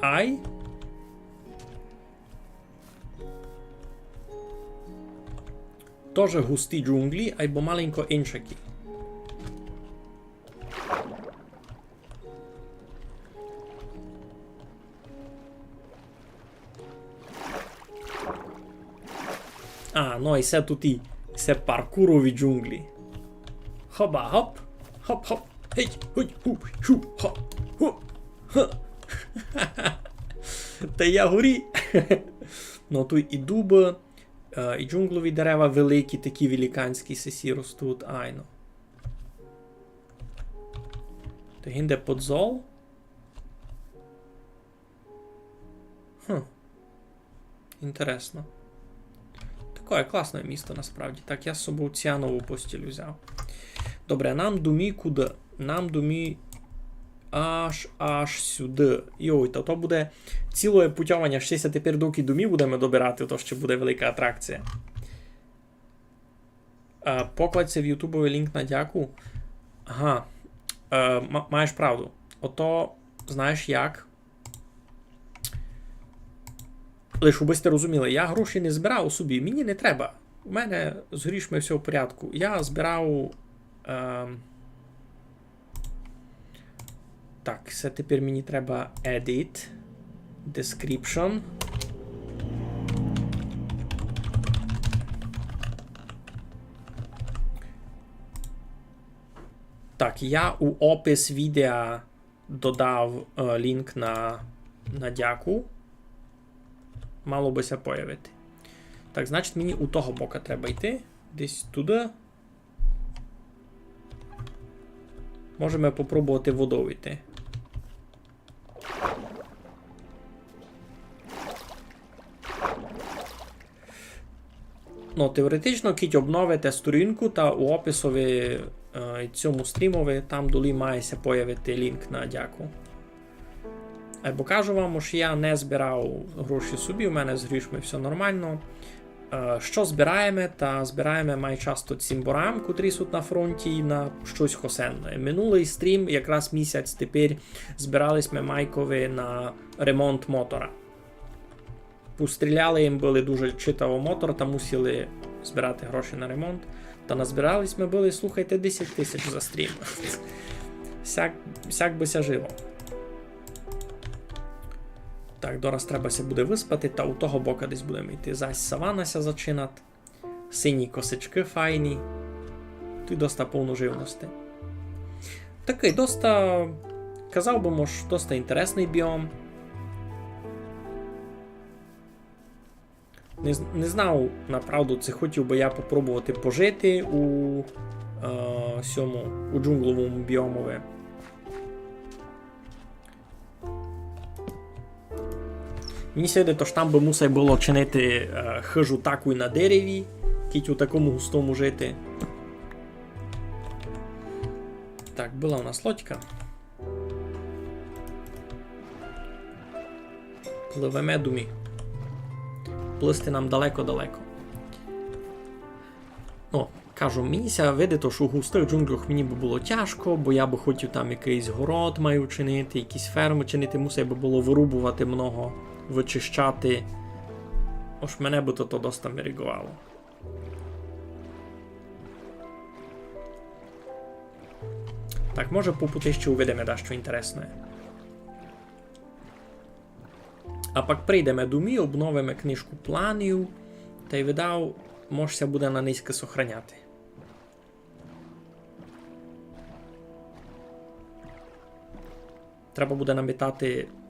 Ай. Тоже густі джунглі, або маленько іншакі. А, ну і все тут і все паркурові джунглі. Хоба, хоп, хоп, гей, хуй, ху, шу, хоп, ху, ха. Та я горі. Ну тут і дуби, і джунглові дерева великі, такі великанські сесі ростуть, айно. То гінде подзол. Інтересно. Таке класне місто насправді. Так, я з собою ціанову постіль взяв. Добре, нам думі куди? Нам думі аж сюди. Йой, то буде ціле путьовання. Ще тепер доки думі будемо добирати, то ще буде велика атракція. Покладься в ютубовий лінк на дяку. Ага. Маєш правду. Ото, знаєш як? Лиш, аби сте розуміли, я гроші не збирав собі, мені не треба. У мене з грішми все в порядку. Я збирав... Так, це тепер мені треба edit, description. Так, я у опис відео додав лінк на дяку. Мало бися появити. Так, значить мені у того боку треба йти. Десь туди. Можемо попробувати водою йти. Ну, теоретично, кіть обновите сторінку та у описові цьому стрімові, там долі мається появити лінк на дяку. Або кажу вам, що я не збирав гроші собі, у мене з грішми все нормально. Що збираємо? Та збираємо май часто цимборам, котрі суть на фронті, на щось хосенне. Минулий стрім, якраз місяць тепер, збирались ми майкові на ремонт мотора. Постріляли їм, були дуже читаво мотор, та мусили збирати гроші на ремонт. Та назбирались ми були, слухайте, 10 тисяч за стрім. Сяк би ся жило. Так, дораз требася буде виспати, та у того боку десь будемо йти. Зась саванася зачинати. Сині косички файні. Тут доста повно живності. Такий доста, казав би, може, доста інтересний біом. Не знав, направду, це хотів би я попробувати пожити у джунгловому біомові. Мені сьогодні то ж там би мусив було чинити хижу таку і на дереві, кіть у такому густому жити. Так, була у нас лодька. Пливемо думі. Плисти нам далеко-далеко. О, кажу, мені ся видно, що у густих джунглях мені би було тяжко, бо я би хотів там якийсь город маю чинити, якісь ферми чинити, мусив би було вирубувати много, вичищати. Ось мене би то доста мірігувало. Так, може по пути ще увидимо дещо інтересне. А пак прийдемо до мій, обновимо книжку планів, та й видав можеся буде на низьке сохраняти. Треба буде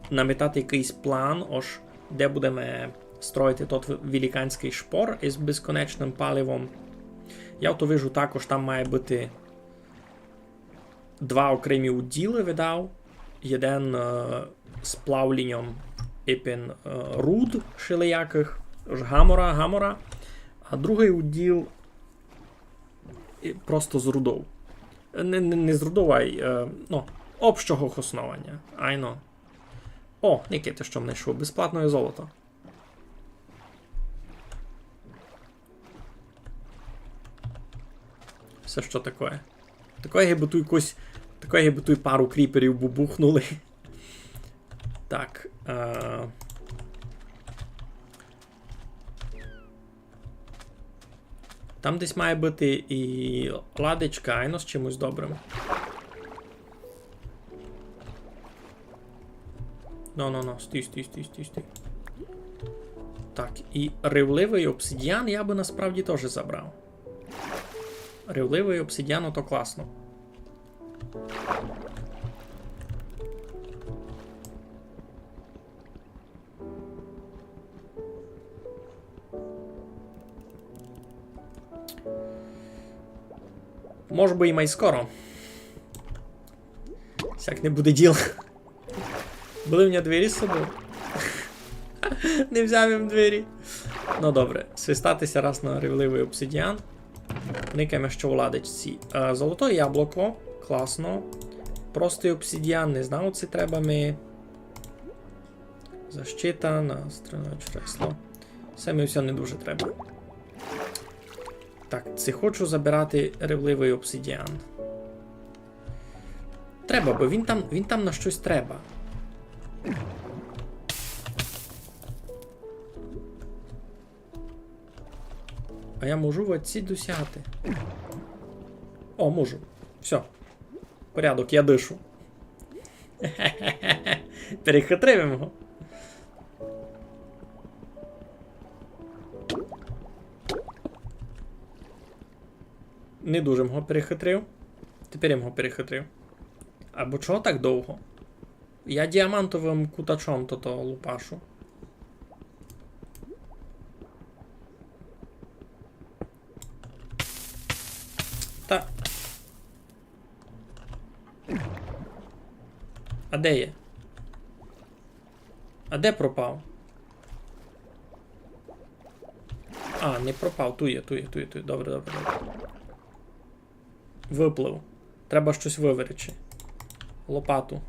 намітати якийсь план, ось, де будемо строїти тот великанський шпор із безконечним паливом. Я то вижу також, там має бути 2 окремі уділи, видав. Один з плавленням руд шилеяких, гамора, а другий уділ просто з рудов. Не з рудов, а ну, общого основання. Айно. О, Нікіти, що знайшов. Безплатне золото. Все що таке? Такое би ту пару кріперів бубухнули. Так. Там десь має бути і ладечка, айно з чимось добрим. Ну, стій. Так, і ревливий обсидіан я би насправді теж забрав. Ревливий обсидіан, то класно. Може би і май скоро. Сяк не буде діл. Були в мене двері з собою? Не взяв їм двері. Ну добре, свистатися раз на ревливий обсидіан. Никаємо, що в ладечці. Золоте яблуко. Класно. Простий обсидіан, не знаю, це треба ми. Защита, настроєне чресло. Все не дуже треба. Так, це хочу забирати ревливий обсидіан. Треба, бо він там на щось треба. А я можу в отці досягти. О, можу. Все. Порядок, я дишу. Перехитрив його. Не дуже його перехитрив. Тепер я його перехитрив. Або чого так довго? Я діамантовим кутачом то лупашу. Та. А де є? А де пропав? А, не пропав. Ту є. Добре. Виплив. Треба щось виверечи. Лопату.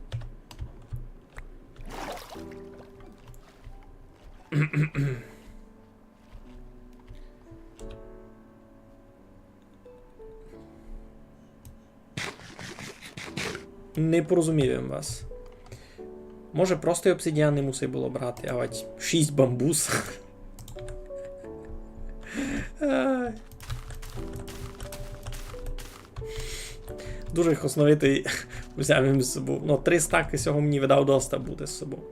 Не порозумів вас. Може просто обсидіан не мусив було брати, а ось 6 бамбус. Дуже їх основитий взяв їм з собою. Ну, 3 стаки цього мені видав доста буде з собою.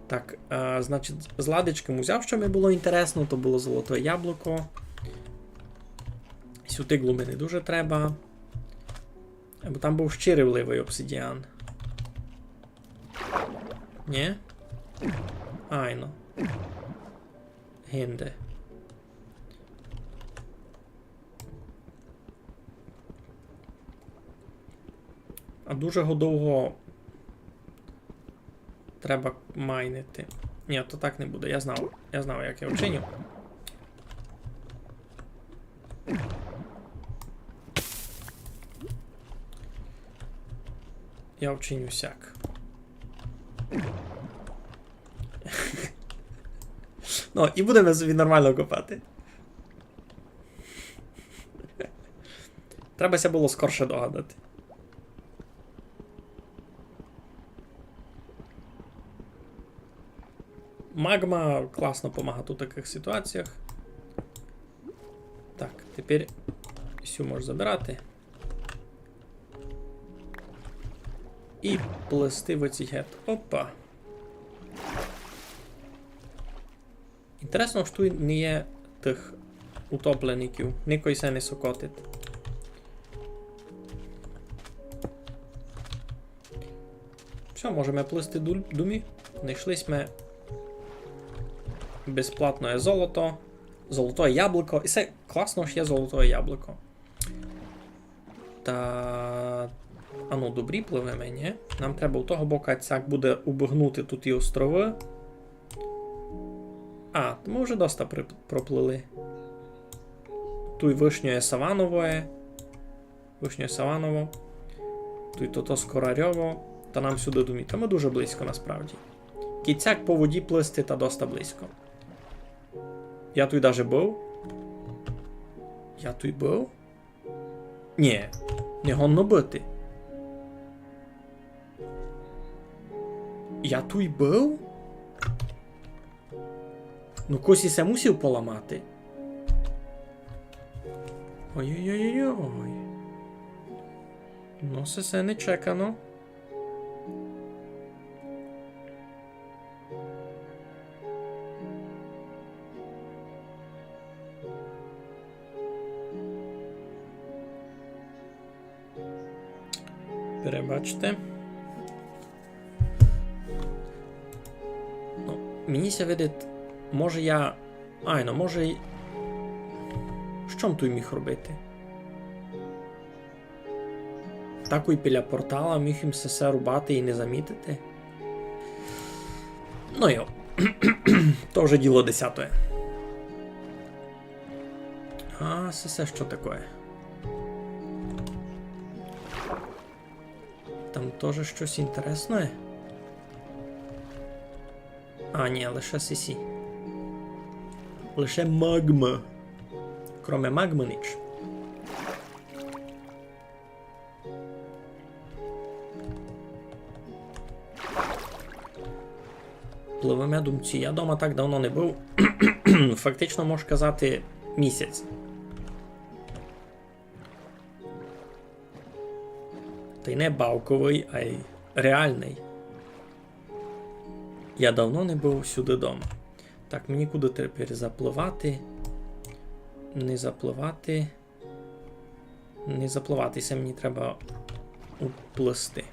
Так, значить, з ладичком взяв, що мені було інтересно, то було золоте яблуко. Сютиглу мені дуже треба. Бо там був ще ревливий обсидіан. Ні? Айно. Гінде. А дуже довго треба майнити. Ні, то так не буде. Я знав, як я вчиню. Я вчиню сяк. Ну, і будемо собі нормально копати. Требася було скорше догадати. Магма класно допомагає у таких ситуаціях. Так, тепер всю можеш забирати. І плести в оці гет. Опа. Інтересно, що тут не є тих утоплеників. Никой се не сокотить. Все, можемо плисти думі. Знайшлись ми безплатне золото. Золотое яблуко. І все класно ж є золотое яблуко. Та... А ну, добрі пливемо, ні? Нам треба у того боку цяк буде обогнути тут і острови. А, ми вже доста проплили. Тут вишньоє Саванове. Вишньоє Саваново. Тут то Скорарьово. Та нам сюди думі. Та ми дуже близько насправді. Кіцяк по воді плисти та доста близько. Я тут даже був. Я тут був? Ні, не гонно бити. Я тут був? Ну косі се мусив поламати. Ой-ой-ой-ой. Ну се не чекано. Перебачте. Ну, мені ся видить, може я... Ай, ну може... Що м тут міг робити? Такой біля портала міг їм все рубати і не замітити? Ну йо. То вже діло 10-е. А, все що таке? Там теж щось інтересне? А, ні, лише сісі. Лише магма. Кроме магми ніч. Пливемо думці. Я дома так давно не був. Фактично, можу казати, місяць. Та й не бавковий, а й реальний. Я давно не був сюди дома. Так, мені куди тепер запливати? Не запливати. Не запливатися, мені треба уплисти.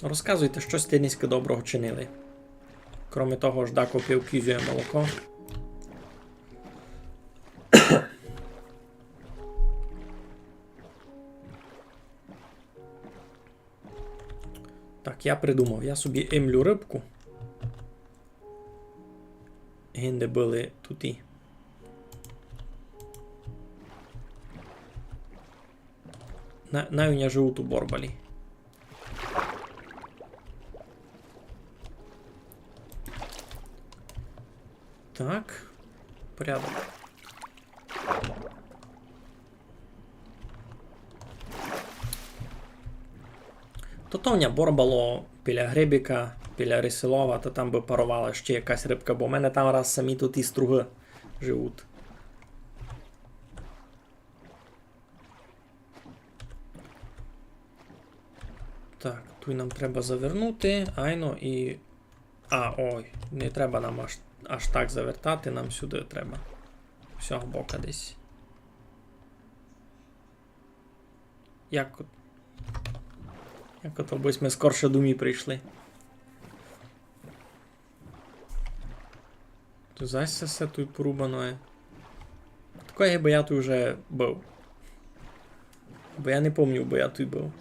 Розказуйте, що стильницьке доброго чинили. Кроме того ж, Дако пив кізює молоко. Так, я придумав. Я собі емлю рибку. Гінде були туті. Навіть живуть у Борбалі. Так, порядок. Тотовня Борбало біля Грибіка, біля Рисилова, то там би парувала ще якась рибка, бо в мене там раз самі тут і струги живуть. Так, тут нам треба завернути, айно і... А, ой, не треба нам аж так завертати, нам сюди треба. З цього бока десь. Як ото бось ми скорше думі прийшли. Тут зась все тут порубано. Такое, бо я тут вже був. Бо я не пам'ятаю, бо я тут був.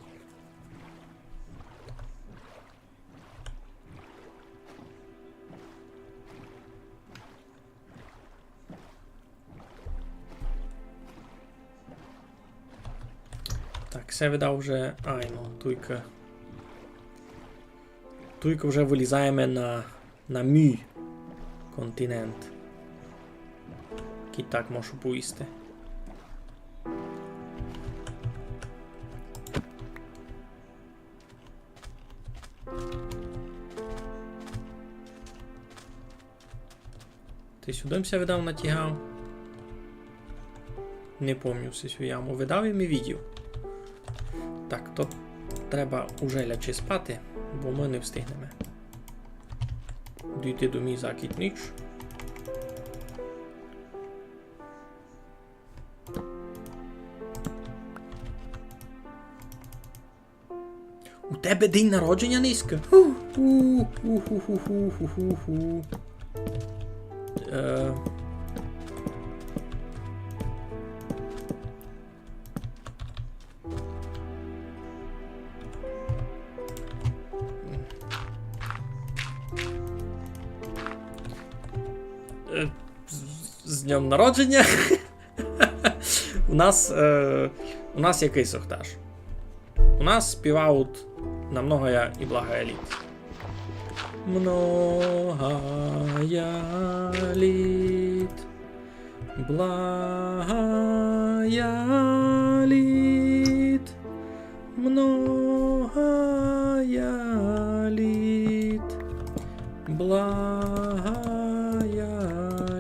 Так, все видав вже... Ай, ну, туйка. Туйка вже вилізаємо на мій континент. Який так можу поїсти. Ти сюди мся видав натягав? Не пам'ятаю всю яму. Видав і ми відео. Так, то треба уже лячи спати, бо ми не встигнемо дійти до мій закіт ніч. У тебе день народження, Низька? З днем народження. У нас який сохтаж? У нас співають на многая и благая літ. Многая літ, благая літ, многая літ, благая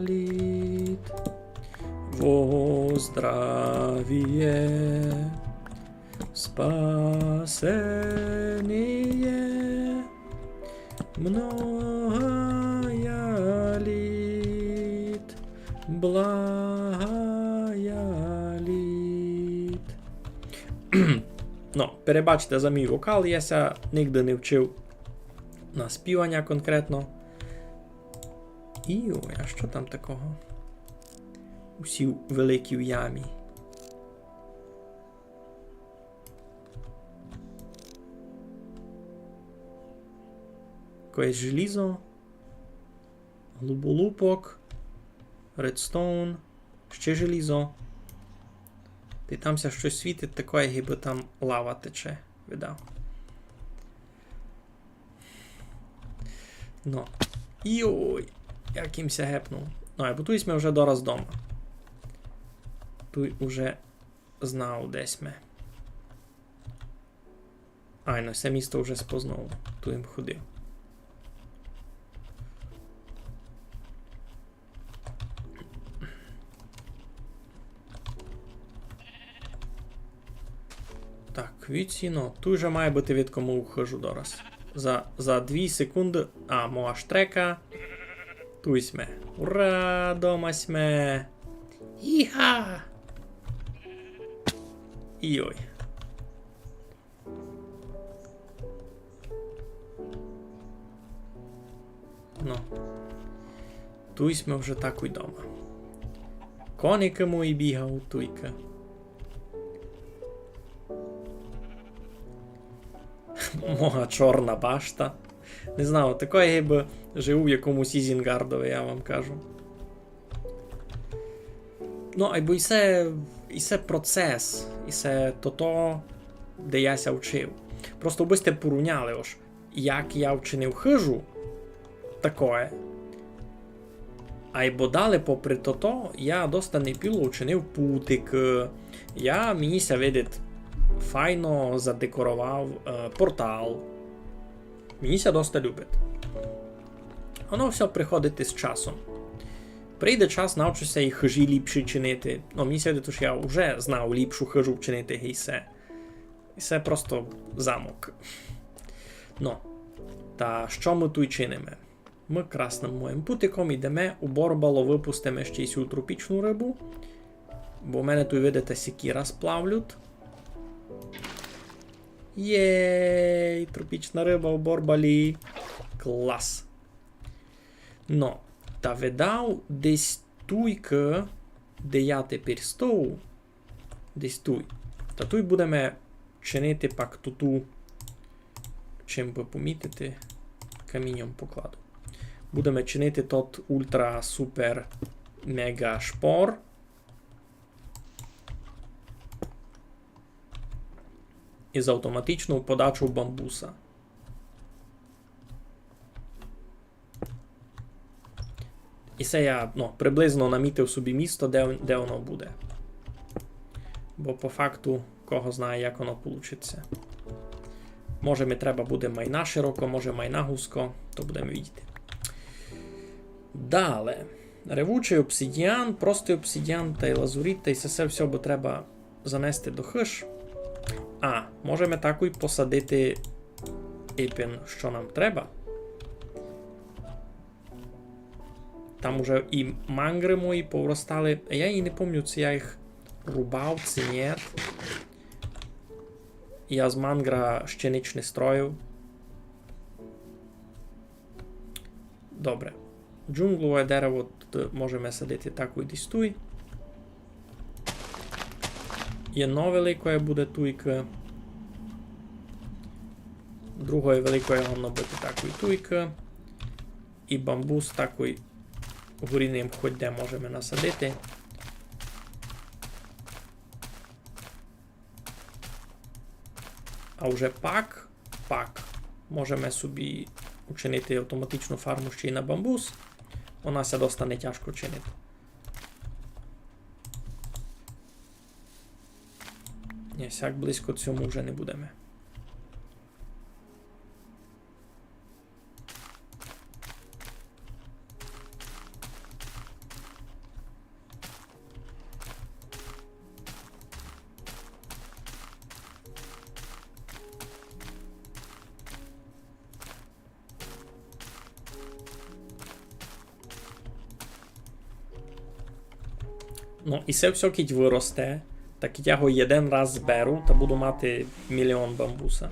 літ, во здравие, спасение, многая літ, благая літ. Ну, перебачте за мій вокал, яся нігде не вчив на співання конкретно. І ой, а що там такого? Усі великі в ямі. Якесь желізо, глуболупок, редстоун, ще желізо. Ти тамся щось світить, таке, ніби там лава тече, видав. Ну. Йой, якимся гепнув. Ну, а бутусь ми вже дораз дома. Туй уже знав десь ми. Ай, ну, все місто вже спознав. Туй їм ходив. Так, відсіно. Тут вже має бути від кому ухожу дораз. За 2 секунди. А, моя штрека. Туй сме. Ура, дома сме. Іха! Йой. Ну. Туй сме вже так і дома. Коники мої бігав, туйка. Мога чорна башта. Не знаю, такої гиби живу в якомусь Ізінгардові, я вам кажу. Ну, або і це процес, і це то, де яся вчив. Просто ви сте порівняли, ось, як я вчинив хижу, такое. Айбо далі, попри то, я доста непіло вчинив путик. Мені ся видить, файно задекорував портал. Мені ся доста любить. Воно все приходить з часом. Прийде час, навчуся і хижі ліпші чинити. Ну, мені ся видить, що я вже знав ліпшу хижу вчинити, і все. І це просто замок. Ну, та що ми тут чинимо? Ми красним моїм путиком йдемо у борбало, випустимо ще й цю тропічну рибу. Бо в мене тут, видите, сікіра сплавлють. Єй, тропічна риба у борбалі. Клас. Ну, та видав десь туйка, де я тепер стою. Десь туй. Та туй будемо чинити пак туту. Чим би помітити, камінням покладу. Будемо чинити тот ультра супер мега шпор. Із автоматичну подачу бамбуса. І це я приблизно намітив собі місто, де воно буде. Бо по факту, кого знає, як воно вийде. Може, ми треба буде майна широко, може майна гуско, то будемо бачити. Далі. Ревучий обсидіан, простий обсидіан та й лазурит, та й це все, бо треба занести до хиж. Можемо таку й посадити іпін, що нам треба. Там уже і мангри мої повростали. Я і не пам'ятаю, чи я їх рубав, чи ні. Я з мангра ще ніч не строїв. Добре. Джунглове дерево тут можемо садити таку десь туй. Jedno veliko bude tujka. Drugo je veliko je ono biti tako i tujka. I bambus tako i горіним хоч де можемо насадити. А вже пак можемо собі учинити автоматичну фарму ще й на бамбус. Вона ся доста не тяжко чинити. Ні, сяк близько цьому вже не будемо. Ну, і це все кіть виросте. Так я його один раз зберу та буду мати мільйон бамбуса.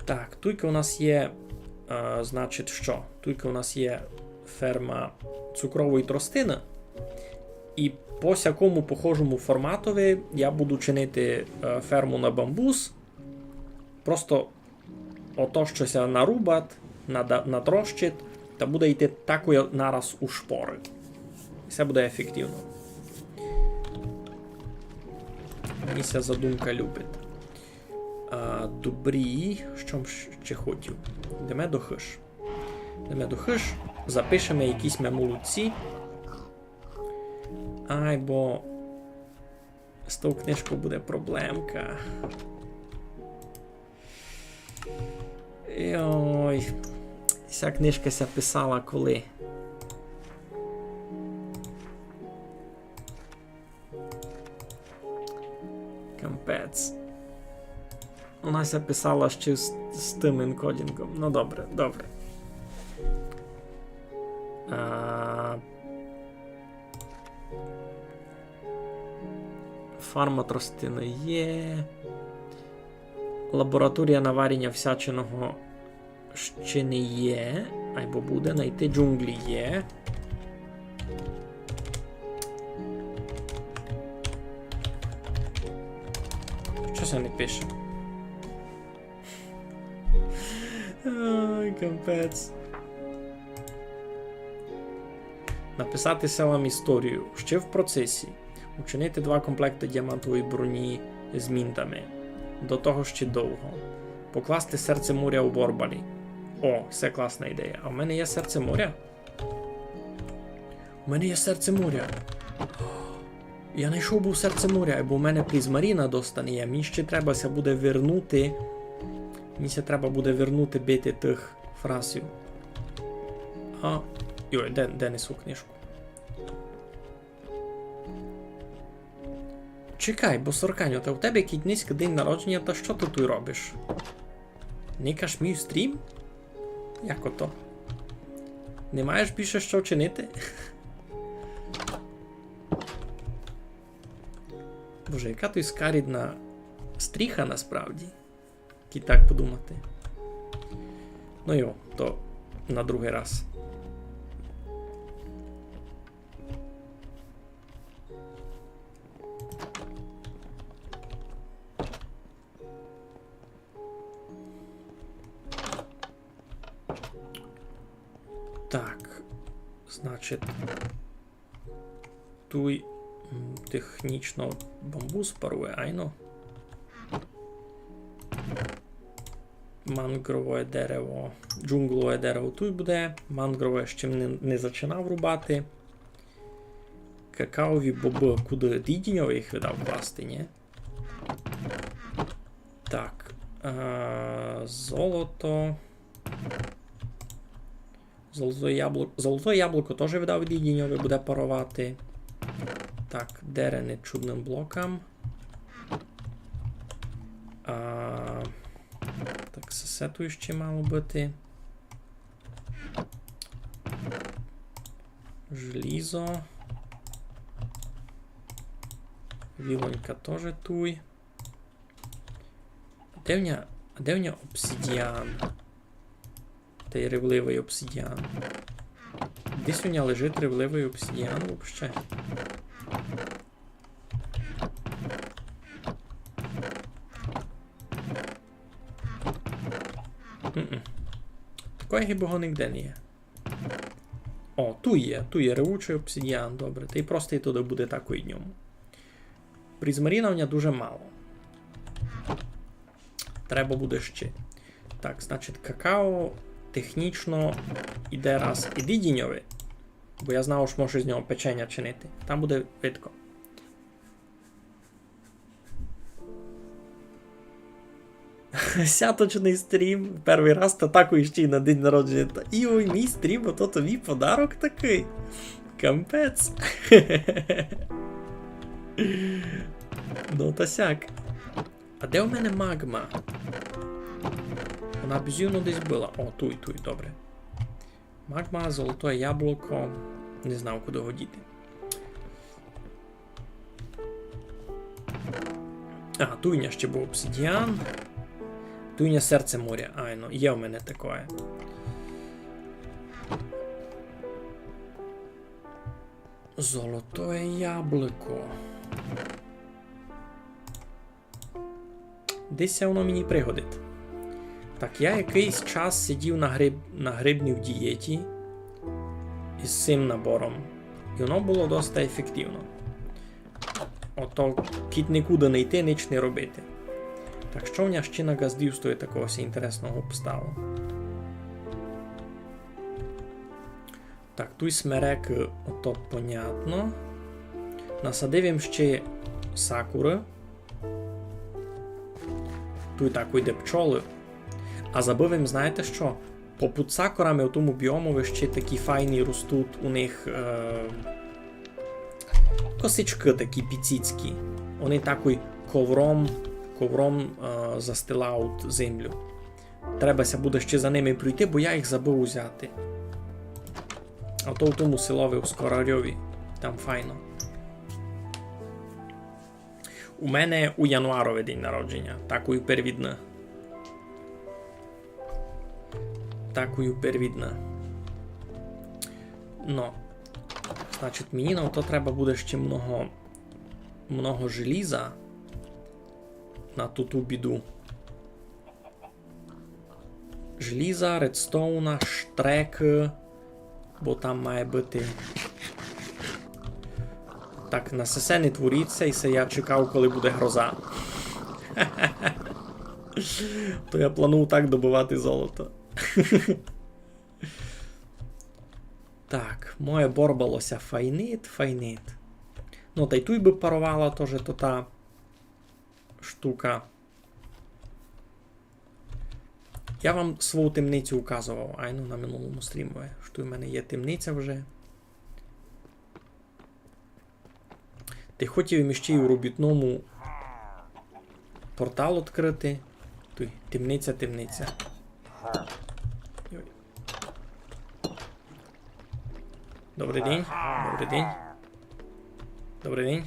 Так, туйка у нас є, значить що? Туйка у нас є ферма цукрової тростини. І по всякому похожому форматові я буду чинити ферму на бамбус. Просто ото щось нарубати, натрощить, та буде йти таку нараз у шпори. І це буде ефективно. Мені ця задумка любить. Добрі, що ще хотів? Йдемо до хиш. Запишемо якісь молодці. Ай, бо з тою книжкою буде проблемка. Ой, ця книжка ся писала коли? Кампець. Вона ся писала ще з тим енкодінгом. Ну добре, добре. Фарма тростини є. Лабораторія наварення всячиного ще не є. Або буде. Найти джунглі є. Що це не пише? Ой, капець. Написати вам історію. Ще в процесі. Учинити 2 комплекти діамантової броні з мінтами. До того ще довго. Покласти серце моря у борбалі. О, це класна ідея. А в мене є серце моря? У мене є серце моря. Я знайшов був серце моря, бо в мене призмаріна достане є. Мені ще треба буде вернути. Мені ще треба буде вернути бити тих фрасів. Йой, де несу книжку? Чекай, бо Сорканю, та у тебе кітницький день народження, та що ти тут робиш? Никаш мій стрім? Як ото? Не маєш більше що вчинити? Боже, яка той скарідна стріха насправді? І так подумати. Ну йо, то на другий раз. Так, значить, туй технічно бамбус парує, айно. Мангрове дерево, джунглове дерево тут буде. Мангрове ще не починав рубати. Какаові боби, куди дідіньові їх видав класти, ні? Так. Золото. Золоте яблуко теж видав дідіньові, буде парувати. Так, дерене чудним блокам. Так, все тут ще мало бути. Желізо. Вілонька теж туй. Де в нього обсидіан? Той ревливий обсидіан. Десь у нього лежить ревливий обсидіан взагалі. Такого гібого ніде не є. О, тут є ревучий обсидіан, добре. Та й просто і туди буде так у ньому. Призмарінування дуже мало. Треба буде ще. Так, значить, какао технічно іде раз і дідіньове. Бо я знав, що можу з нього печення чинити. Там буде видко. Сяточний стрім. Перший раз та таку ще на день народження. Та ой, мій стрім, ото тобі подарок такий. Кампець. Ну та сяк. А де у мене магма? Вона безювно десь була. О, туй, добре. Магма, золоте яблуко. Не знав, куди його діти. Туйня ще був обсидіан. Туйня серце моря. Ну, є у мене таке. Золоте яблуко. Десь воно мені пригодить. Так, я якийсь час сидів на грибній в дієті із цим набором. І воно було досить ефективно. Ото кіт нікуди не йти, ніч не робити. Так, що в мене ще на газдівстві такого інтересного обстало? Так, тут смерек, ото понятно. Насадив їм ще сакури. Тут так йде пчоли. А забив їм, знаєте що? Попід сакурами у тому біомові ще такі файні ростуть у них косички такі піціцькі. Вони такий ковром застилають землю. Требася буде ще за ними прийти, бо я їх забув взяти. А то в тому селові у Скорарьові. Там файно. У мене у януарові день народження. Такою первідна. Ну. Значить, мені на то треба буде ще много желіза на ту біду. Желіза, редстоуна, штрек, бо там має бути. Так, на сесе не творіться, і це я чекав, коли буде гроза. То я планував так добувати золото. Так, моє борбалося файнит. Ну, та й тут би парувала теж то та штука. Я вам свою темницю указував, на минулому стрімі, що в мене є темниця вже. Ти хотів ще й у робітному портал відкрити. Тут темниця. Добрий день.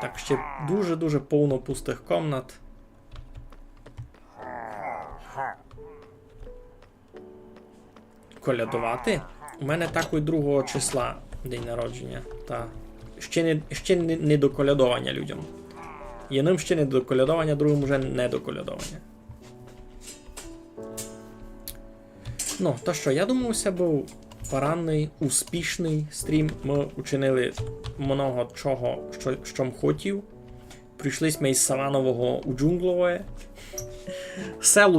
Так, ще дуже повно пустих комнат. Колядувати? У мене такий 2 числа день народження. Та ще не до колядування людям. Єдним ще не до колядування, другим вже не до колядування. Ну, то що, я думаю, це був поранний, успішний стрім. Ми учинили много чого, що м хотів. Прийшли ми із Саванового у джунглове. Сел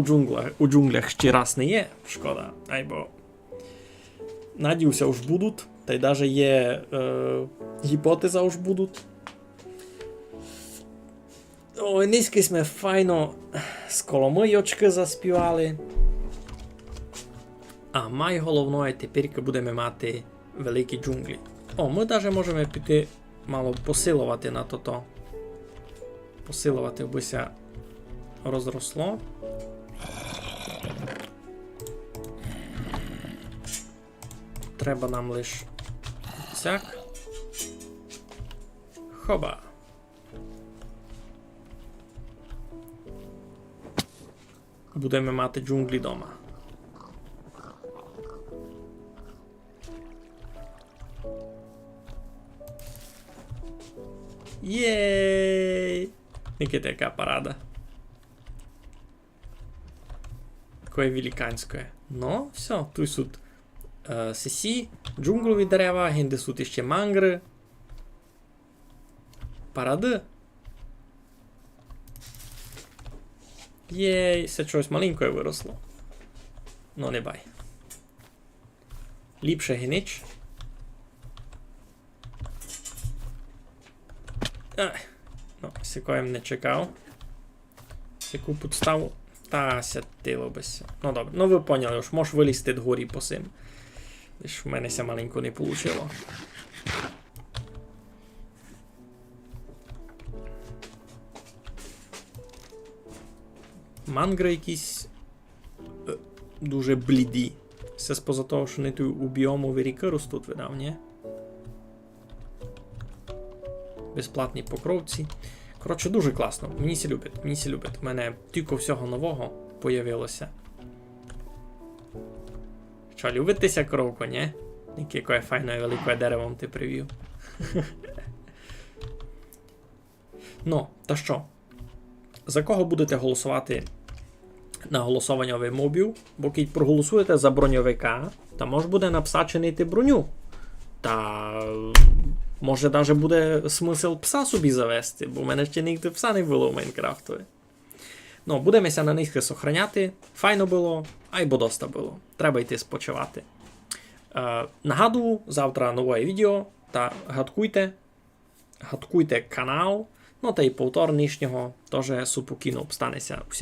у джунглях ще раз не є, шкода, бо надіюся, уж будуть. Та й навіть є гіпотеза уж будуть. Ой, низьки ми файно з Коломийочки заспівали. А найголовніше тепер будемо мати великі джунглі. Ми навіть можемо піти мало посилувати на то. Посилувати бися розросло. Треба нам лиш цяк. Хоба. Будемо мати джунглі дома. Єй! Никита, яка парада. Такое великанське. Ну, все, тут суть сесі, джунглові дерева, гінде суть іще мангри. Паради. Єй, все чогось маленькое виросло. Ну, не бай. Ліпше генич. Ну, сякоєм не чекав. Яку підставу. Та сятило бися. Ну добре, ну ви поняли, ж можеш вилізти дгорі по сим. Лиш в мене ся маленько не получило. Мангри якісь дуже бліді. Це споза того, що не ту у біому виріки ростуть, видав, ні? Безплатні покровці. Коротше, дуже класно. Мені сі любить, мені сі любить. У мене тільки всього нового появилося. Що, любитеся коровку, ні? Яке файне велике дерево ти привів. Ну, та що? За кого будете голосувати на голосування вимобів? Бо кіть проголосуєте за броньовика, та може буде напсаченити броню. Та може навіть буде смисл пса собі завести, бо в мене ще ніде пса не було в Майнкрафтові. Ну, будемося на них сохраняти. Файно було, а й бодоста було. Треба йти спочивати. Нагадую, завтра нове відео, та гадкуйте канал, ну та й повтор нижнього теж супокійно обстанеться всім.